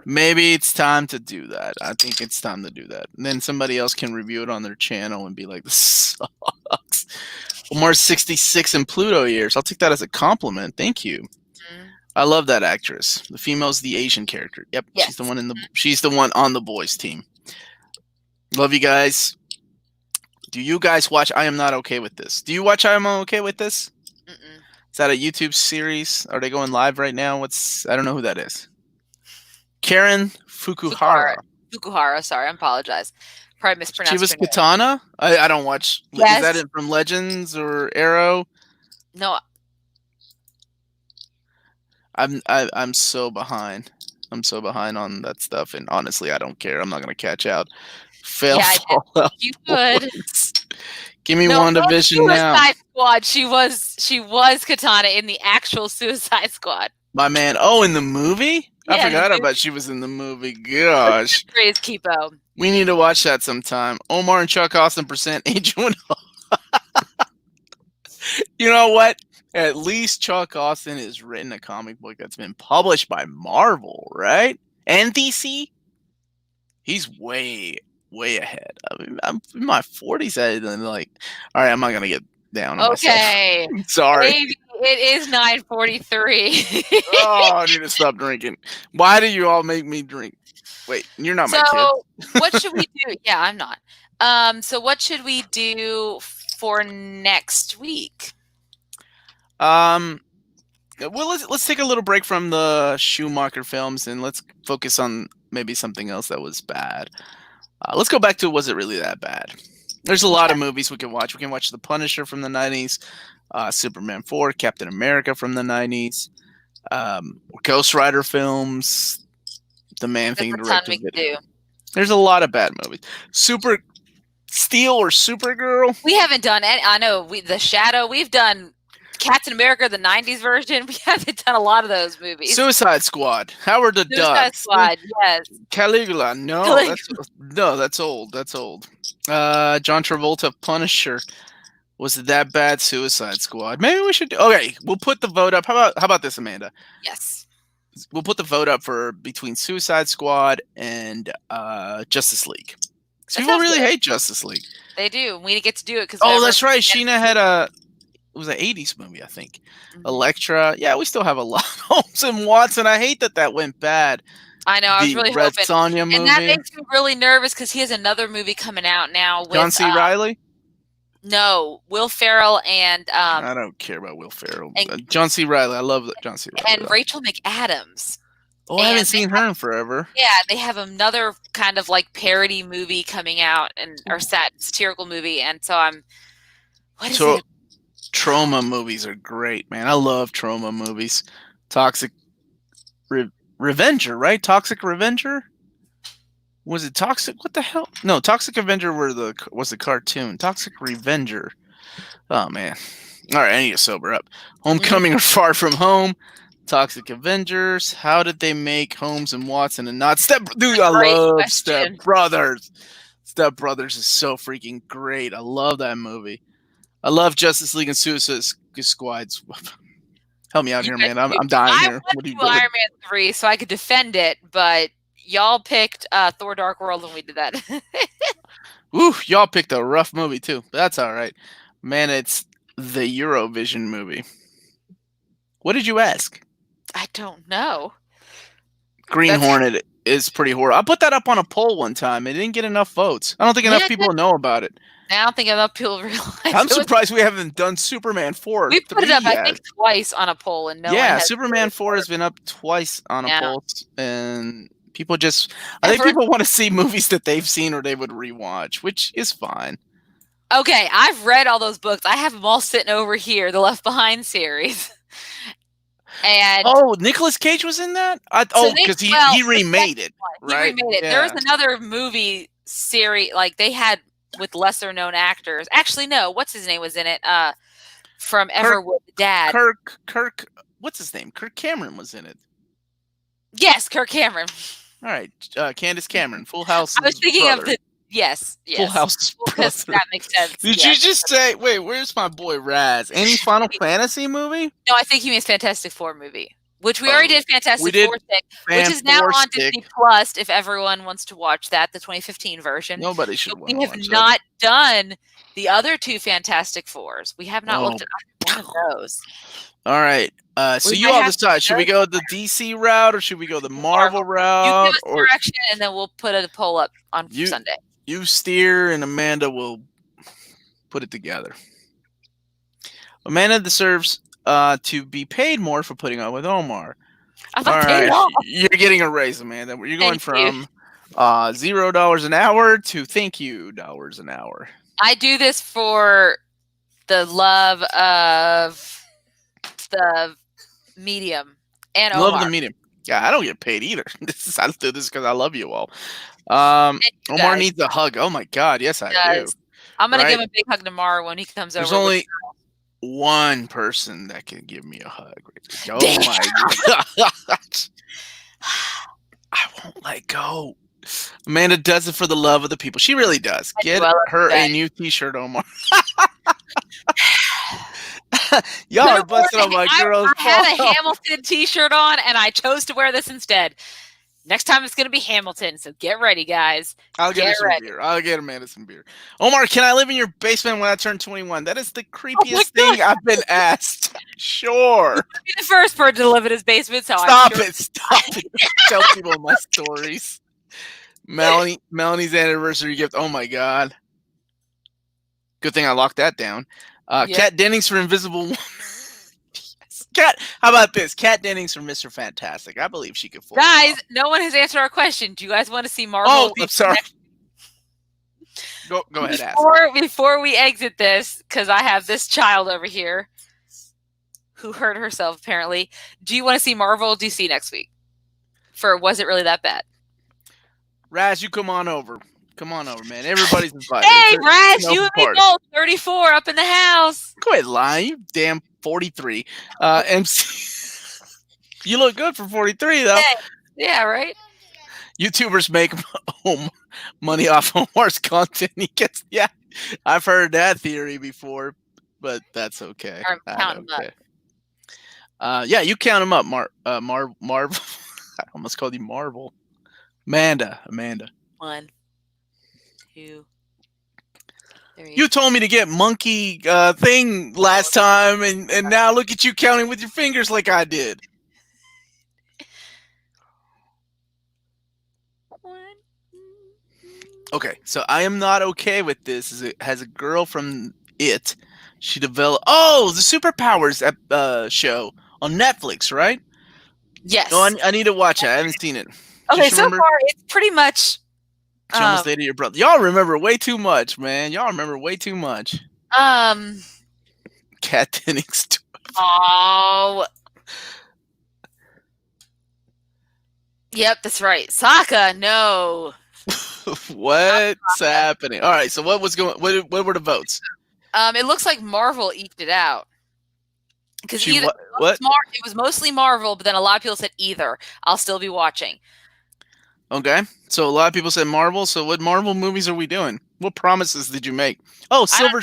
maybe it's time to do that. I think it's time to do that. And then somebody else can review it on their channel and be like, "This sucks." Omar's 66 in Pluto years. I'll take that as a compliment. Thank you. Mhm. I love that actress. The female's the Asian character. Yep, Yes. she's the one on the boys team. Love you guys. Do you guys watch I Am Not Okay With This? Do you watch I Am Okay With This? Mm-mm. Is that a YouTube series? Are they going live right now? I don't know who that is. Karen Fukuhara. Fukuhara, sorry, I apologize. Probably mispronounced. She was her name. Katana? I don't watch. Yes. Is that it from Legends or Arrow? No. I'm so behind. I'm so behind on that stuff, and honestly, I don't care. I'm not gonna catch out. Fallout You could. Give me WandaVision now. Suicide Squad. She was Katana in the actual Suicide Squad. My man. Oh, in the movie? Yeah, I forgot about she was in the movie. Gosh. Praise Kipo. We need to watch that sometime. Omar and Chuck Austin present Agent. You know what? At least Chuck Austin has written a comic book that's been published by Marvel, right? And DC. He's way ahead. I mean, I'm in my 40s. And like, all right, I'm not gonna get down on Okay. myself. Sorry. Maybe it is 9:43. Oh, I need to stop drinking. Why do you all make me drink? Wait, you're not my kid. So what should we do? Yeah, I'm not. So what should we do for next week? Well, let's take a little break from the Schumacher films and let's focus on maybe something else that was bad. Let's go back to Was It Really That Bad? There's a lot of movies we can watch. We can watch The Punisher from the 90s, Superman 4, Captain America from the 90s, Ghost Rider films, The Man Thing directed video. There's a lot of bad movies. Super Steel or Supergirl? We haven't done any. I know The Shadow. We've done Captain America, the 90s version. We haven't done a lot of those movies. Suicide Squad. Howard the Duck. Suicide Squad, yes. Caligula. No, that's old. That's old. John Travolta, Punisher. Was it that bad? Suicide Squad. Maybe we should. Okay, we'll put the vote up. How about this, Amanda? Yes. We'll put the vote up for between Suicide Squad and Justice League. People really hate Justice League. They do. We get to do it because. Oh, that's right. Sheena had it was an 80s movie, I think. Mm-hmm. Elektra. Yeah, we still have a lot. Holmes and Watson. I hate that went bad. I know. I was really Red hoping. Sonja movie. And that makes me really nervous because he has another movie coming out now with John C. Reilly? No, Will Ferrell and I don't care about Will Ferrell. John C. Reilly. I love John C. Reilly. And Rachel McAdams. Oh, I haven't seen her in forever. Yeah, they have another kind of like parody movie coming out or satirical movie, and so what is it? Trauma movies are great, man. I love trauma movies. Toxic Revenger, right? Toxic Revenger? Was it Toxic? What the hell? No, Toxic Avenger was the cartoon. Toxic Revenger. Oh, man. All right, I need to sober up. Homecoming or Far From Home. Toxic Avengers. How did they make Holmes and Watson and not Dude, I love Step Brothers. Step Brothers is so freaking great. I love that movie. I love Justice League and Suicide Squads. Help me out here, man. I'm dying here. I wanted to do Iron Man 3 so I could defend it, but y'all picked Thor Dark World when we did that. Ooh, y'all picked a rough movie too. But that's all right. Man, it's the Eurovision movie. What did you ask? I don't know. Green Hornet is pretty horrible. I put that up on a poll one time. It didn't get enough votes. I don't think enough people know about it. I don't think enough people realize. I'm surprised we haven't done Superman 4. We put it up, I think, twice on a poll, and no one has Superman 4 has been up twice on a poll, and people I think people want to see movies that they've seen or they would rewatch, which is fine. Okay, I've read all those books. I have them all sitting over here, the Left Behind series. And Nicolas Cage was in that? Because he remade it, right? He remade it. Yeah. There was another movie series, like they had with lesser known actors. Actually, no. What's his name was in it? From Everwood, Dad. Kirk. What's his name? Kirk Cameron was in it. Yes, Kirk Cameron. All right, Candace Cameron, Full House. I was thinking of Yes. Full House Because brother. that makes sense. Did you just say? Wait, where's my boy Raz? Any Final Fantasy movie? No, I think he means Fantastic Four movie, which we already did. Fantastic Four Stick, which is now on Disney Plus. If everyone wants to watch that, the 2015 version. Nobody should want to watch that. We have not done the other two Fantastic Fours. We have not looked at either one of those. All right. So you all decide. Should we go the DC route or should we go the Marvel route? You give us direction, and then we'll put a poll up on Sunday. You steer, and Amanda will put it together. Amanda deserves to be paid more for putting on with Omar. I'm not paid off. You're getting a raise, Amanda. You're going from $0 an hour to thank you dollars an hour. I do this for the love of the medium and Omar. Love of the medium. Yeah, I don't get paid either. I do this because I love you all. Omar needs a hug. Oh my God, yes I do. I'm gonna give him a big hug tomorrow when he comes over. There's only one person that can give me a hug. Oh my God. I won't let go. Amanda does it for the love of the people. She really does. Get her a new t-shirt, Omar. Y'all are busting on my girls. I had a Hamilton t-shirt on, and I chose to wear this instead. Next time it's going to be Hamilton, so get ready, guys. I'll get her some beer. I'll get Amanda some beer. Omar, can I live in your basement when I turn 21? That is the creepiest thing I've been asked. Sure. You'll be the first person to live in his basement, so Stop it. Tell people my stories. Melanie's anniversary gift. Oh, my God. Good thing I locked that down. Kat Dennings for Invisible Woman. How about this? Kat Dennings from Mr. Fantastic. I believe she could. Guys, no one has answered our question. Do you guys want to see Marvel? Oh, I'm sorry. Go ahead. Before we exit this, because I have this child over here who hurt herself apparently. Do you want to see Marvel or DC next week? For Was It Really That Bad? Raz, you come on over. Come on over, man. Everybody's invited. Hey, Raz, you and me both. 34 up in the house. Quit lying. You damn 43. MC. You look good for 43, though. Yeah, right? YouTubers make money off Omar's content. He gets, I've heard that theory before, but that's okay. Count them up. You count them up, Marvel. I almost called you Marvel. Amanda. 1, 2, 3. You told me to get monkey thing last time, and now look at you counting with your fingers like I did. 1. Okay, so I am not okay with this. Has a girl from It. She developed the superpowers show on Netflix, right? Yes. Oh, I need to watch it. I haven't seen it. Okay, so far it's pretty much. She almost dated your brother. Y'all remember way too much, man. Y'all remember way too much. Kat Dennings. Oh. Yep, that's right. Sokka, no. What's happening? All right, so what were the votes? It looks like Marvel eked it out. Because it was mostly Marvel, but then a lot of people said either. I'll still be watching. Okay, so a lot of people said Marvel. So what Marvel movies are we doing? What promises did you make? Oh, Silver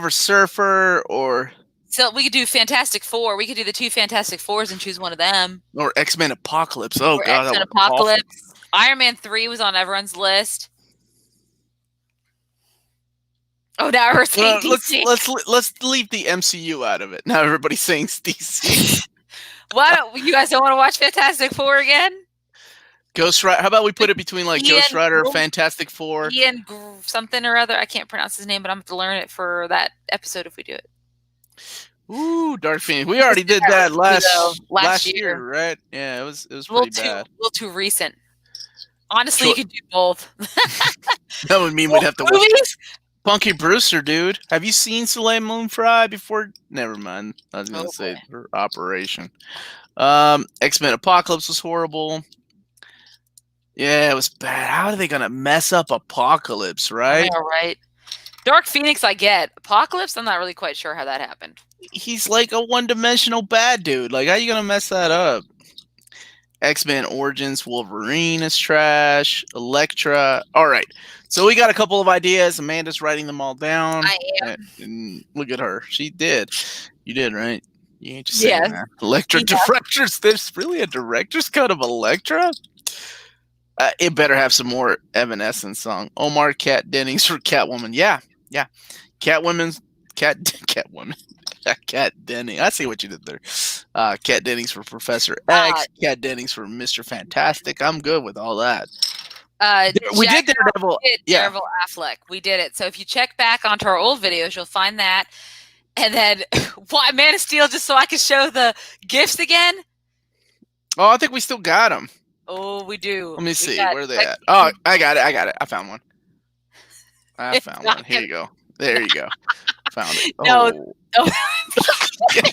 Surfer, or so we could do Fantastic Four. We could do the 2 Fantastic Fours and choose one of them. Or X-Men Apocalypse. Oh God, X-Men Apocalypse. Iron Man 3 was on everyone's list. Oh, now we're saying DC. Let's leave the MCU out of it. Now everybody's saying DC. Why don't you guys don't want to watch Fantastic Four again? Ghost Rider. How about we put it between Ghost Rider, Fantastic Four, Ian something or other. I can't pronounce his name, but I'm going to learn it for that episode if we do it. Ooh, Dark Phoenix. We already did that last year, right? Yeah, it was pretty bad. A little too recent. Honestly, you could do both. That would mean we'd have to watch Punky Brewster, dude. Have you seen Soleil Moon Frye before? Never mind. I was going to say her Operation. X-Men Apocalypse was horrible. Yeah, it was bad. How are they going to mess up Apocalypse, right? Yeah, right. Dark Phoenix, I get. Apocalypse, I'm not really quite sure how that happened. He's like a one-dimensional bad dude. Like, how are you going to mess that up? X-Men Origins Wolverine is trash. Elektra. All right. So we got a couple of ideas. Amanda's writing them all down. I am. And look at her. She did. You did, right? You ain't just saying that. Elektra directors. There's really a director's cut of Elektra? It better have some more Evanescence song. Omar Kat Dennings for Catwoman. Yeah. Catwoman. Kat Dennings. I see what you did there. Kat Dennings for Professor X. Kat Dennings for Mr. Fantastic. I'm good with all that. We did Daredevil. Daredevil Affleck. We did it. So if you check back onto our old videos, you'll find that. And then, why Man of Steel? Just so I can show the gifts again. Oh, I think we still got them. Oh, we do. Let me see. Where are they at? Oh, I got it. I found one. Here you go. There you go. Found it. No. Oh.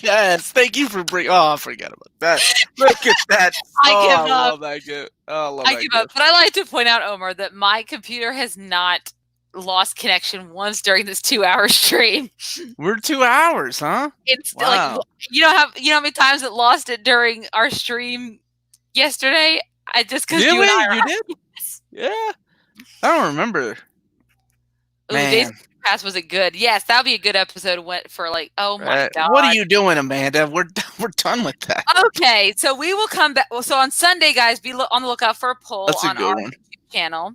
Yes. Thank you for bringing. Oh, I forgot about that. Look at that. I give up. Love that gift. I give up. But I like to point out, Omar, that my computer has not lost connection once during this 2-hour stream. We're 2 hours, huh? It's like you know how many times it lost it during our stream yesterday. I just because you did. Yeah, I don't remember. Man. Pass was it good? Yes, that'll be a good episode. Went for like, oh my god! What are you doing, Amanda? We're done with that. Okay, so we will come back. So on Sunday, guys, be on the lookout for a poll on our YouTube channel,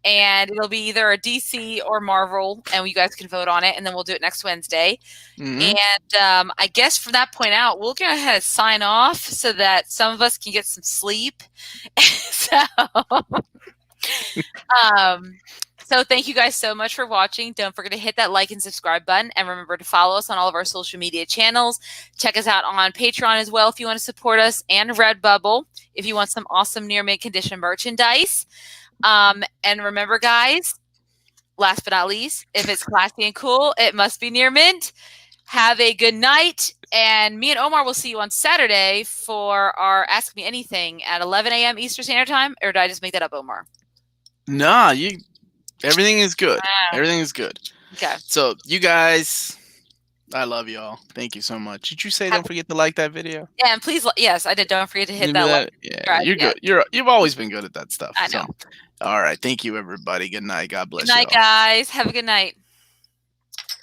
and it'll be either a DC or Marvel, and you guys can vote on it, and then we'll do it next Wednesday. Mm-hmm. And I guess from that point out, we'll go ahead and sign off so that some of us can get some sleep. So thank you guys so much for watching. Don't forget to hit that like and subscribe button. And remember to follow us on all of our social media channels. Check us out on Patreon as well if you want to support us, and Redbubble if you want some awesome near mint condition merchandise. And remember, guys, last but not least, if it's classy and cool, it must be near mint. Have a good night. And me and Omar will see you on Saturday for our Ask Me Anything at 11 a.m. Eastern Standard Time. Or did I just make that up, Omar? Nah, everything is good. Everything is good. Okay. So you guys, I love y'all. Thank you so much. Did you say don't forget to like that video? Yeah, and please, yes, I did. Don't forget to hit that like. Yeah, you're good. You've always been good at that stuff. I know. All right. Thank you, everybody. Good night. God bless you. Good night, guys. Have a good night.